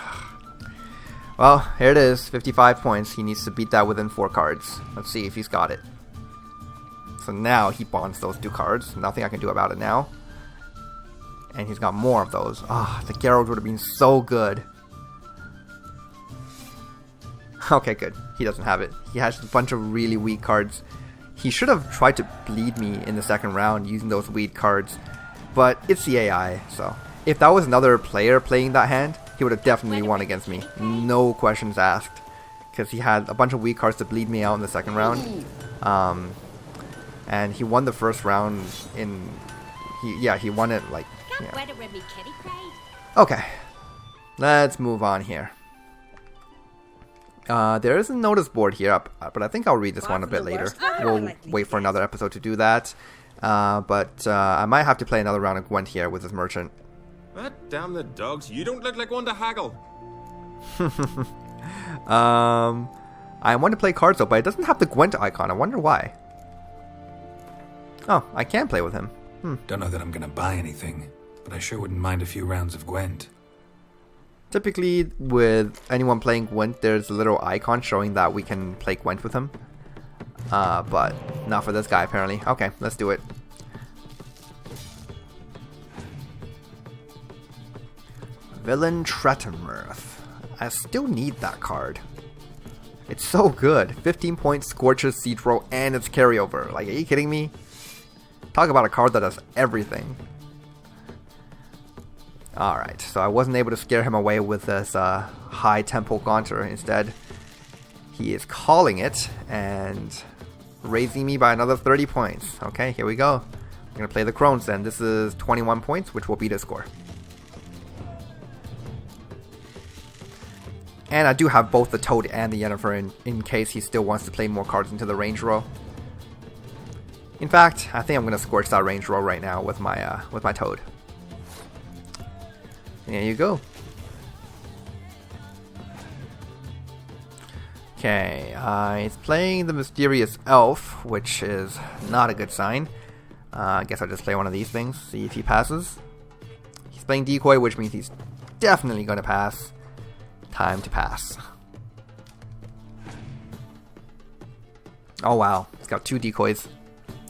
Well, here it is. 55 points. He needs to beat that within 4 cards. Let's see if he's got it. So now he bonds those 2 cards. Nothing I can do about it now. And he's got more of those. Ah, the Geralt would have been so good. Okay, good. He doesn't have it. He has a bunch of really weak cards. He should have tried to bleed me in the second round using those weak cards. But it's the AI, so... If that was another player playing that hand, he would have definitely won against me. No questions asked. Because he had a bunch of weak cards to bleed me out in the second round. And he won the first round in... He won it like... Yeah. Okay. Let's move on here. There is a notice board here, but I think I'll read this one a bit later. We'll wait for another episode to do that. But I might have to play another round of Gwent here with this merchant. But damn the dogs, you don't look like one to haggle. I want to play cards though, but it doesn't have the Gwent icon. I wonder why. Oh, I can play with him. Don't know that I'm gonna buy anything, but I sure wouldn't mind a few rounds of Gwent. Typically, with anyone playing Gwent, there's a little icon showing that we can play Gwent with him. But not for this guy, apparently. Okay, let's do it. Villain Trettenmirth. I still need that card. It's so good. 15 points, Scorches, Siege Roll, and its carryover. Like, are you kidding me? Talk about a card that does everything. Alright, so I wasn't able to scare him away with this high tempo Gaunter. Instead, he is calling it and raising me by another 30 points. Okay, here we go. I'm going to play the Crones then. This is 21 points, which will beat his score. And I do have both the Toad and the Yennefer in case he still wants to play more cards into the range row. In fact, I think I'm going to scorch that range row right now with my Toad. There you go. Okay, he's playing the Mysterious Elf, which is not a good sign. I guess I'll just play one of these things, see if he passes. He's playing Decoy, which means he's definitely going to pass. Time to pass. Oh wow, he's got 2 decoys.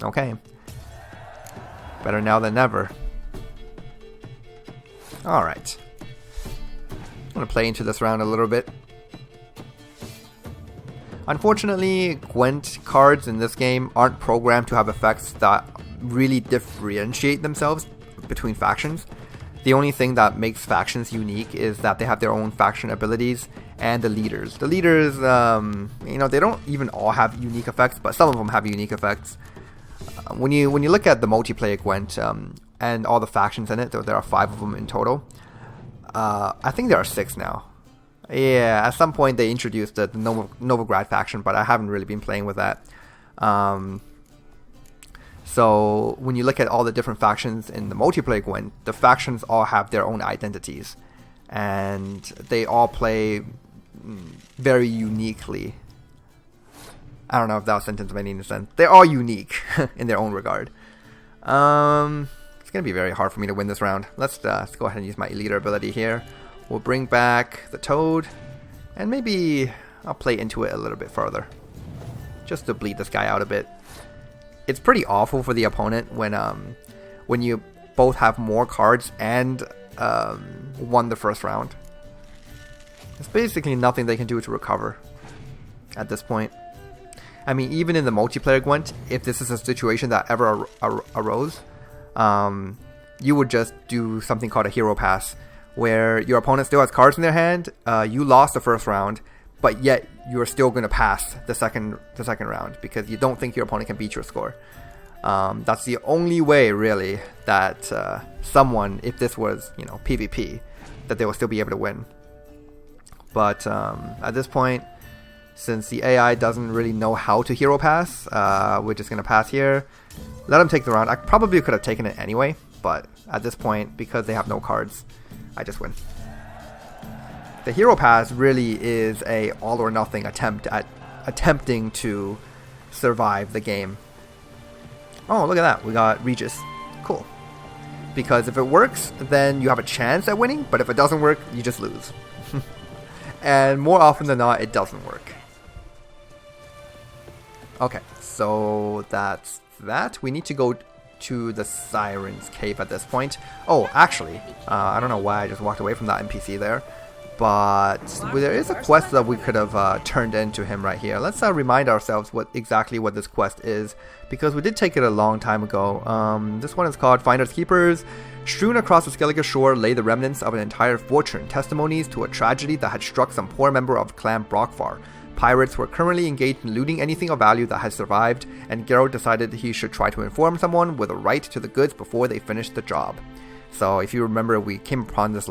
Okay. Better now than never. Alright. I'm going to play into this round a little bit. Unfortunately, Gwent cards in this game aren't programmed to have effects that really differentiate themselves between factions. The only thing that makes factions unique is that they have their own faction abilities and the leaders. The leaders, they don't even all have unique effects, but some of them have unique effects. When you look at the multiplayer Gwent and all the factions in it, there are 5 of them in total. I think there are 6 now. Yeah, at some point they introduced the Novigrad faction, but I haven't really been playing with that. So when you look at all the different factions in the multiplayer Gwent, the factions all have their own identities. And they all play very uniquely. I don't know if that sentence made any sense. They're all unique in their own regard. It's going to be very hard for me to win this round. Let's go ahead and use my leader ability here. We'll bring back the Toad. And maybe I'll play into it a little bit further. just to bleed this guy out a bit. It's pretty awful for the opponent when you both have more cards and won the first round. There's basically nothing they can do to recover at this point. I mean, even in the multiplayer Gwent, if this is a situation that ever arose, you would just do something called a hero pass, where your opponent still has cards in their hand, you lost the first round, but yet you're still going to pass the second round because you don't think your opponent can beat your score. That's the only way, really, that someone, if this was, PvP, that they will still be able to win. But at this point, since the AI doesn't really know how to hero pass, we're just going to pass here. Let them take the round. I probably could have taken it anyway, but at this point, because they have no cards, I just win. The hero pass really is a all or nothing attempt at attempting to survive the game. Oh, look at that. We got Regis. Cool. Because if it works, then you have a chance at winning, but if it doesn't work, you just lose. And more often than not, it doesn't work. Okay, so that's that. We need to go to the Siren's Cave at this point. Oh, actually, I don't know why I just walked away from that NPC there. But there is a quest that we could have turned into him right here. Let's remind ourselves exactly what this quest is, because we did take it a long time ago. This one is called Finders Keepers. Strewn across the Skellige shore lay the remnants of an entire fortune, testimonies to a tragedy that had struck some poor member of Clan Brockvar. Pirates were currently engaged in looting anything of value that had survived, and Geralt decided he should try to inform someone with a right to the goods before they finished the job. So if you remember, we came upon this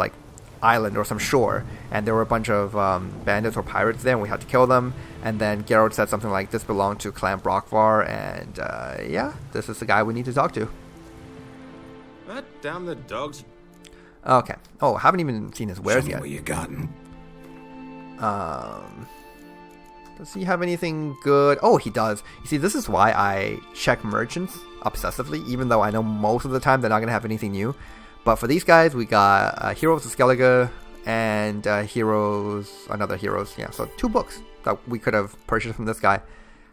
island or some shore, and there were a bunch of bandits or pirates there, and we had to kill them. And then Geralt said something like, this belonged to Clan Brockvar, and yeah, this is the guy we need to talk to. Damn the dogs. Okay. Oh, haven't even seen his wares yet. What you gotten? Does he have anything good? Oh, he does. You see, this is why I check merchants obsessively, even though I know most of the time they're not going to have anything new. But for these guys, we got Heroes of Skellige and another Heroes. Yeah, so 2 books that we could have purchased from this guy.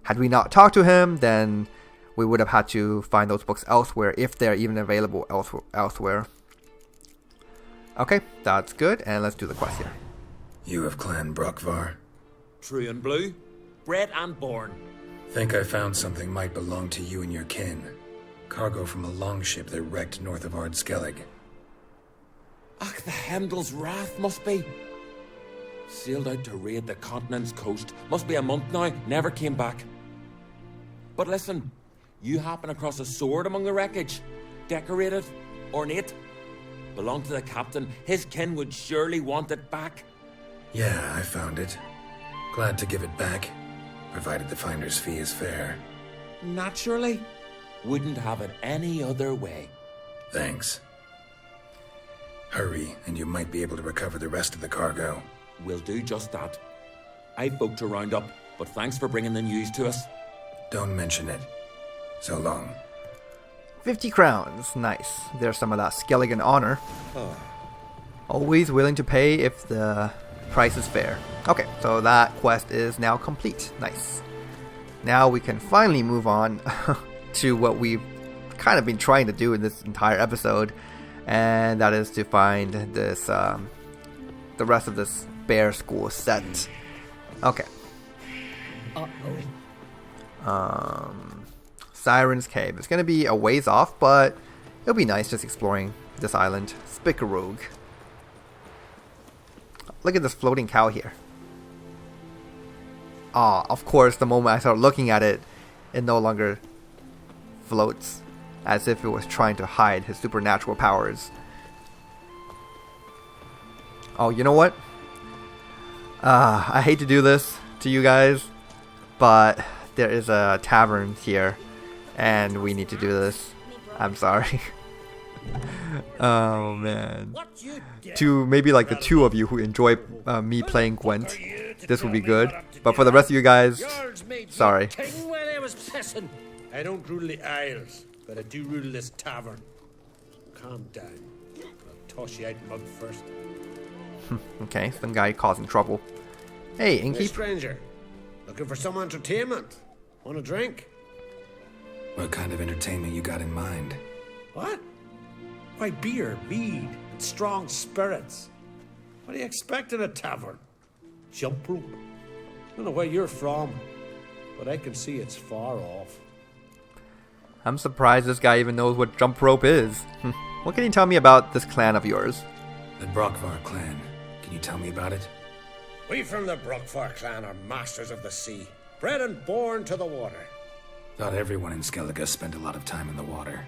Had we not talked to him, then we would have had to find those books elsewhere, if they're even available elsewhere. Okay, that's good, and let's do the quest here. You of Clan Brockvar? True and blue, bred and born. Think I found something might belong to you and your kin. Cargo from a longship that wrecked north of Ard Skellig. Ach, the Heimdall's Wrath must be. Sailed out to raid the continent's coast. Must be a month now, never came back. But listen, you happen across a sword among the wreckage. Decorated, ornate. Belonged to the captain. His kin would surely want it back. Yeah, I found it. Glad to give it back, provided the finder's fee is fair. Naturally. Wouldn't have it any other way. Thanks. Hurry, and you might be able to recover the rest of the cargo. We'll do just that. I've folk to round up, but thanks for bringing the news to us. Don't mention it. So long. 50 crowns. Nice. There's some of that Skelligan honor. Always willing to pay if the price is fair. Okay, so that quest is now complete. Nice. Now we can finally move on to what we've kind of been trying to do in this entire episode, and that is to find this the rest of this bear school set. Okay. Siren's Cave. It's gonna be a ways off, but it'll be nice just exploring this island. Spickerogue. Look at this floating cow here. Ah, of course, the moment I start looking at it, it no longer floats, as if it was trying to hide his supernatural powers. Oh, you know what? I hate to do this to you guys, but there is a tavern here, and we need to do this. I'm sorry. Oh man. To maybe like the 2 of you who enjoy me playing Gwent, this would be good. But for the rest of you guys, sorry. I don't rule the Isles, but I do rule this tavern. Calm down. I'll toss you out mud first. Okay, some guy causing trouble. Hey, Hey, Inky. stranger. Looking for some entertainment? Want a drink? What kind of entertainment you got in mind? What? Why, beer, mead, and strong spirits. What do you expect in a tavern? Jump rope? I don't know where you're from, but I can see it's far off. I'm surprised this guy even knows what jump rope is. What can you tell me about this clan of yours? The Brockvar clan. Can you tell me about it? We from the Brockvar clan are masters of the sea, bred and born to the water. Thought everyone in Skellige spent a lot of time in the water.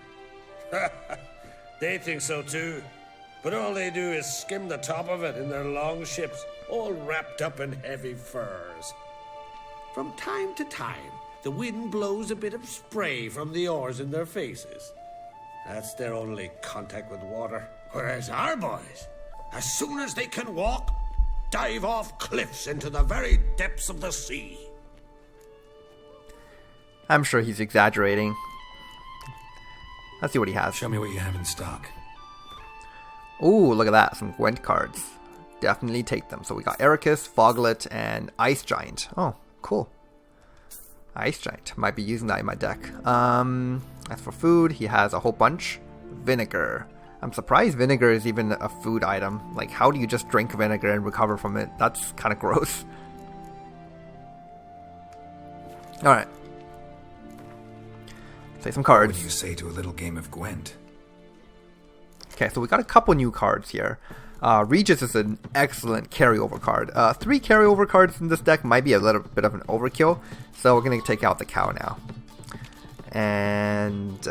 They think so too, but all they do is skim the top of it in their long ships, all wrapped up in heavy furs. From time to time, the wind blows a bit of spray from the oars in their faces. That's their only contact with water. Whereas our boys, as soon as they can walk, dive off cliffs into the very depths of the sea. I'm sure he's exaggerating. Let's see what he has. Show me what you have in stock. Ooh, look at that. Some Gwent cards. Definitely take them. So we got Ericus, Foglet, and Ice Giant. Oh, cool. Ice Giant. Might be using that in my deck. As for food, he has a whole bunch. Vinegar. I'm surprised vinegar is even a food item. Like, how do you just drink vinegar and recover from it? That's kind of gross. Alright. Say some cards. What do you say to a little game of Gwent? Okay, so we got a couple new cards here. Regis is an excellent carryover card. 3 carryover cards in this deck might be a little bit of an overkill, so we're going to take out the cow now. And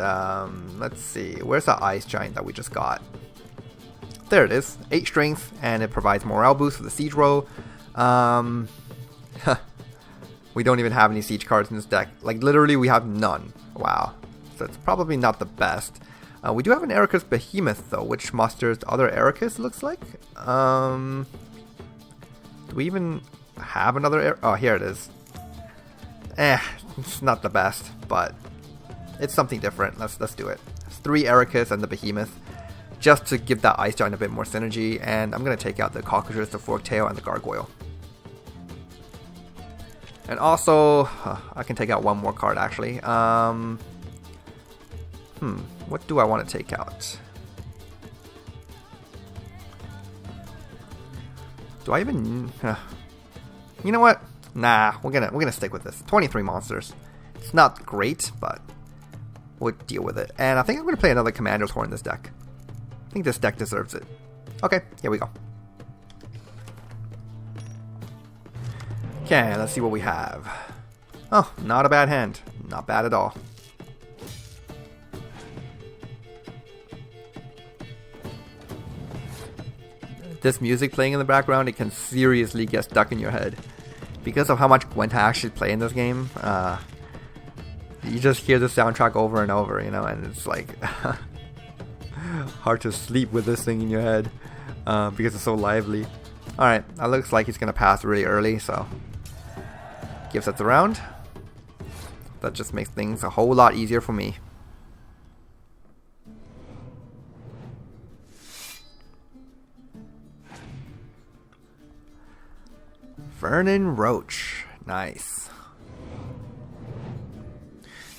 let's see, where's the Ice Giant that we just got? There it is, 8 strength, and it provides morale boost for the siege row. We don't even have any siege cards in this deck. Like, literally, we have none. Wow. So it's probably not the best. We do have an Ericus Behemoth, though, which musters the other Ericus, looks like. Do we even have another Oh, here it is. It's not the best, but it's something different. Let's do it. It's 3 Ericus and the Behemoth, just to give that Ice Giant a bit more synergy. And I'm going to take out the Cockatrice, the Forktail, and the Gargoyle. And also, I can take out one more card, actually. What do I want to take out? Do I even... you know what? Nah, we're gonna stick with this. 23 monsters. It's not great, but we'll deal with it. And I think I'm gonna play another Commander's Horn in this deck. I think this deck deserves it. Okay, here we go. Okay, let's see what we have. Oh, not a bad hand. Not bad at all. This music playing in the background, it can seriously get stuck in your head. Because of how much Gwent I actually play in this game, you just hear the soundtrack over and over, you know, and it's like hard to sleep with this thing in your head because it's so lively. Alright, that looks like he's going to pass really early, so gives us the round. That just makes things a whole lot easier for me. Vernon Roach. Nice.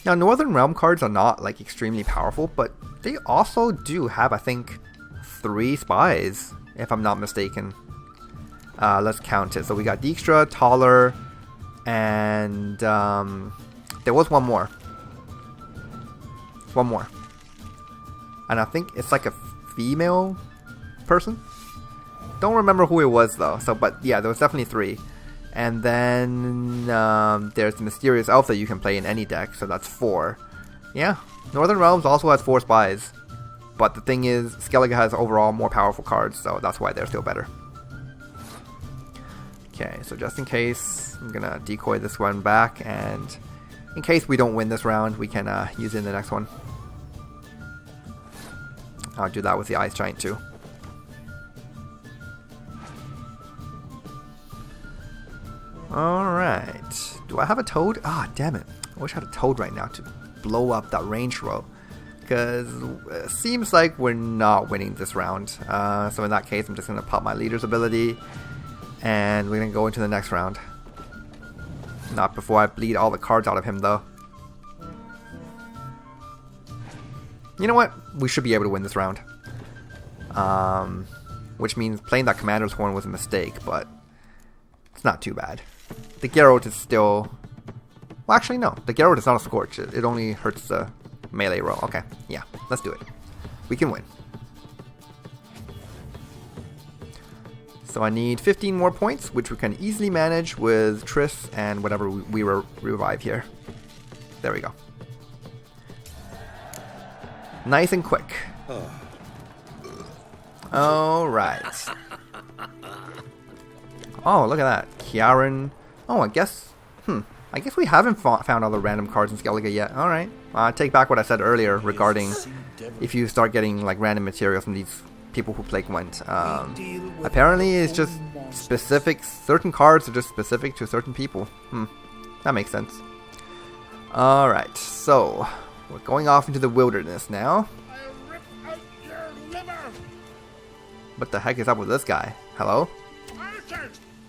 Now, Northern Realm cards are not like extremely powerful, but they also do have, I think, 3 spies, if I'm not mistaken. Let's count it. So we got Dijkstra, Taller, and there was one more. One more. And I think it's like a female person. Don't remember who it was though. So, but yeah, there was definitely 3. And then there's the Mysterious Elf that you can play in any deck, so that's 4. Yeah, Northern Realms also has 4 spies. But the thing is, Skellige has overall more powerful cards, so that's why they're still better. Okay, so just in case, I'm gonna decoy this one back, and in case we don't win this round, we can use it in the next one. I'll do that with the Ice Giant too. Alright. Do I have a Toad? Ah, damn it. I wish I had a Toad right now to blow up that range row. Because it seems like we're not winning this round. So in that case, I'm just going to pop my leader's ability. And we're going to go into the next round. Not before I bleed all the cards out of him, though. You know what? We should be able to win this round. Which means playing that Commander's Horn was a mistake, but it's not too bad. The Geralt is still... Well, actually, no. The Geralt is not a Scorch. It only hurts the melee roll. Okay, yeah. Let's do it. We can win. So I need 15 more points, which we can easily manage with Triss and whatever we revive here. There we go. Nice and quick. Alright. Oh, look at that. Kiaran. Oh, I guess we haven't found all the random cards in Skellige yet. Alright. I take back what I said earlier regarding if you start getting like random materials from these people who play Gwent. Apparently it's just specific, certain cards are just specific to certain people. That makes sense. Alright, so we're going off into the wilderness now. What the heck is up with this guy? Hello?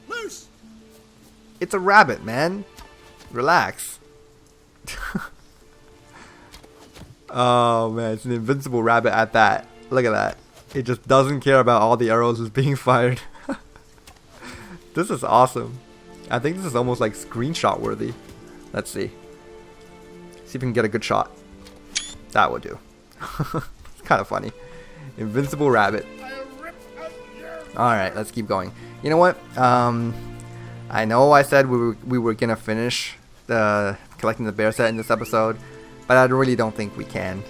Loose! It's a rabbit, man. Relax. Oh man, it's an invincible rabbit at that. Look at that. It just doesn't care about all the arrows that's being fired. This is awesome. I think this is almost like screenshot worthy. Let's see. See if we can get a good shot. That would do. It's kind of funny. Invincible rabbit. Alright, let's keep going. You know what? I know I said we were gonna finish collecting the bear set in this episode, but I really don't think we can.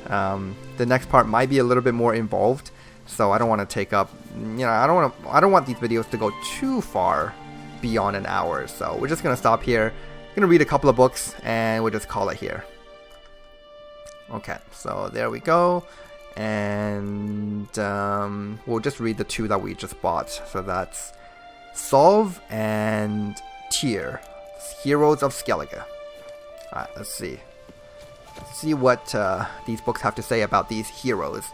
The next part might be a little bit more involved, so I don't want to take up. I don't want these videos to go too far beyond an hour. So we're just gonna stop here. Gonna read a couple of books, and we'll just call it here. Okay, so there we go. And we'll just read the two that we just bought. So that's Solve and Tyr, Heroes of Skellige. Alright, let's see. Let's see what these books have to say about these heroes.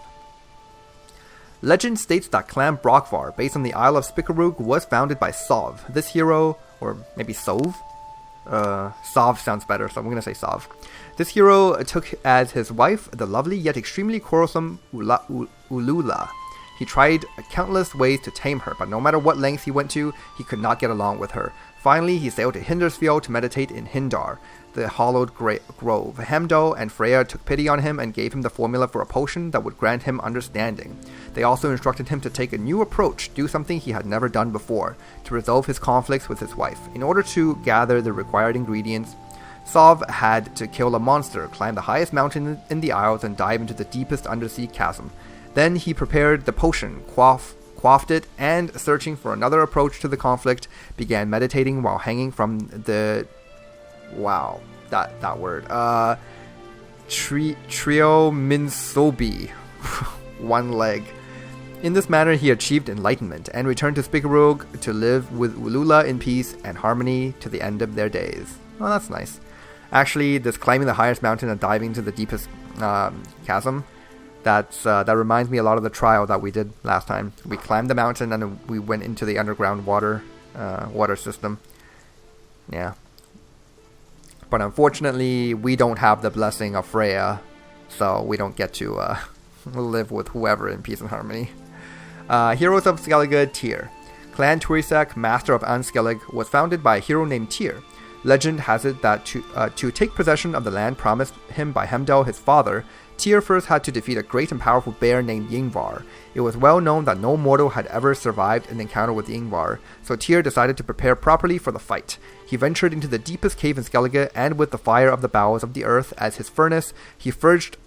Legend states that Clan Brockvar, based on the Isle of Spikarug, was founded by Sov. This hero, or maybe Sov? Sov sounds better, so I'm going to say Sov. This hero took as his wife the lovely yet extremely quarrelsome Ulula. He tried countless ways to tame her, but no matter what lengths he went to, he could not get along with her. Finally, he sailed to Hindarsfjord to meditate in Hindar, the hallowed grove. Hemdo and Freya took pity on him and gave him the formula for a potion that would grant him understanding. They also instructed him to take a new approach, do something he had never done before, to resolve his conflicts with his wife. In order to gather the required ingredients, Sov had to kill a monster, climb the highest mountain in the Isles, and dive into the deepest undersea chasm. Then he prepared the potion, quaffed it, and, searching for another approach to the conflict, began meditating while hanging from the... Wow, that word. Trio Minsobi. One leg. In this manner, he achieved enlightenment and returned to Spikarug to live with Ulula in peace and harmony to the end of their days. Oh, that's nice. Actually, this climbing the highest mountain and diving into the deepest chasm, that reminds me a lot of the trial that we did last time. We climbed the mountain and we went into the underground water system. Yeah. But unfortunately, we don't have the blessing of Freya, so we don't get to live with whoever in peace and harmony. Heroes of Skellige, Tyr. Clan Tuisak, master of Anskellig, was founded by a hero named Tyr. Legend has it that to take possession of the land promised him by Hemdall, his father, Tyr first had to defeat a great and powerful bear named Yngvar. It was well known that no mortal had ever survived an encounter with Yngvar, so Tyr decided to prepare properly for the fight. He ventured into the deepest cave in Skellige, and with the fire of the bowels of the earth as his furnace, he forged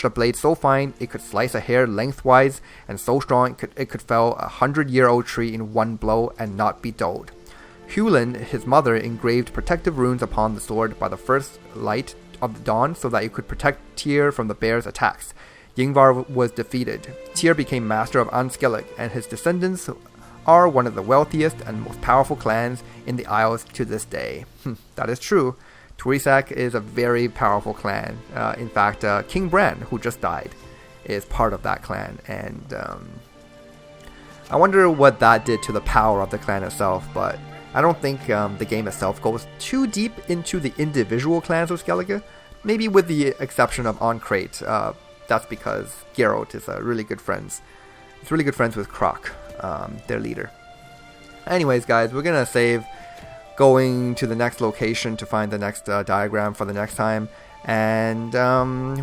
a blade so fine it could slice a hair lengthwise, and so strong it could fell 100-year-old tree in one blow and not be dulled. Hulin, his mother, engraved protective runes upon the sword by the first light of the dawn so that it could protect Tyr from the bear's attacks. Yngvar was defeated. Tyr became master of Anskellig, and his descendants are one of the wealthiest and most powerful clans in the Isles to this day. That is true. Tuisak is a very powerful clan. In fact, King Bran, who just died, is part of that clan, and I wonder what that did to the power of the clan itself, but I don't think the game itself goes too deep into the individual clans of Skellige, maybe with the exception of Ancrate. That's because Geralt is really good friends. He's really good friends with Croc, their leader. Anyways, guys, we're gonna save going to the next location to find the next diagram for the next time. And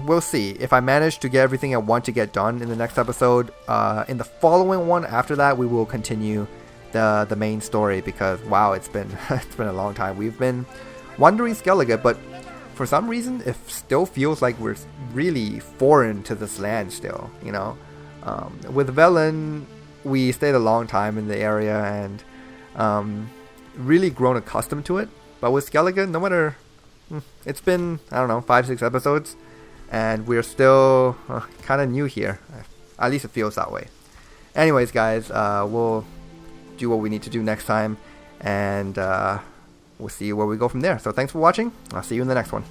we'll see. If I manage to get everything I want to get done in the next episode, in the following one after that, we will continue the main story, because wow, it's been a long time. We've been wandering Skellige, but for some reason it still feels like we're really foreign to this land still, you know. With Velen, we stayed a long time in the area and really grown accustomed to it. But with Skellige, no matter, it's been, I don't know, 5-6 episodes, and we're still kind of new here. At least it feels that way. Anyways, guys, we'll do what we need to do next time, and we'll see where we go from there. So thanks for watching. I'll see you in the next one.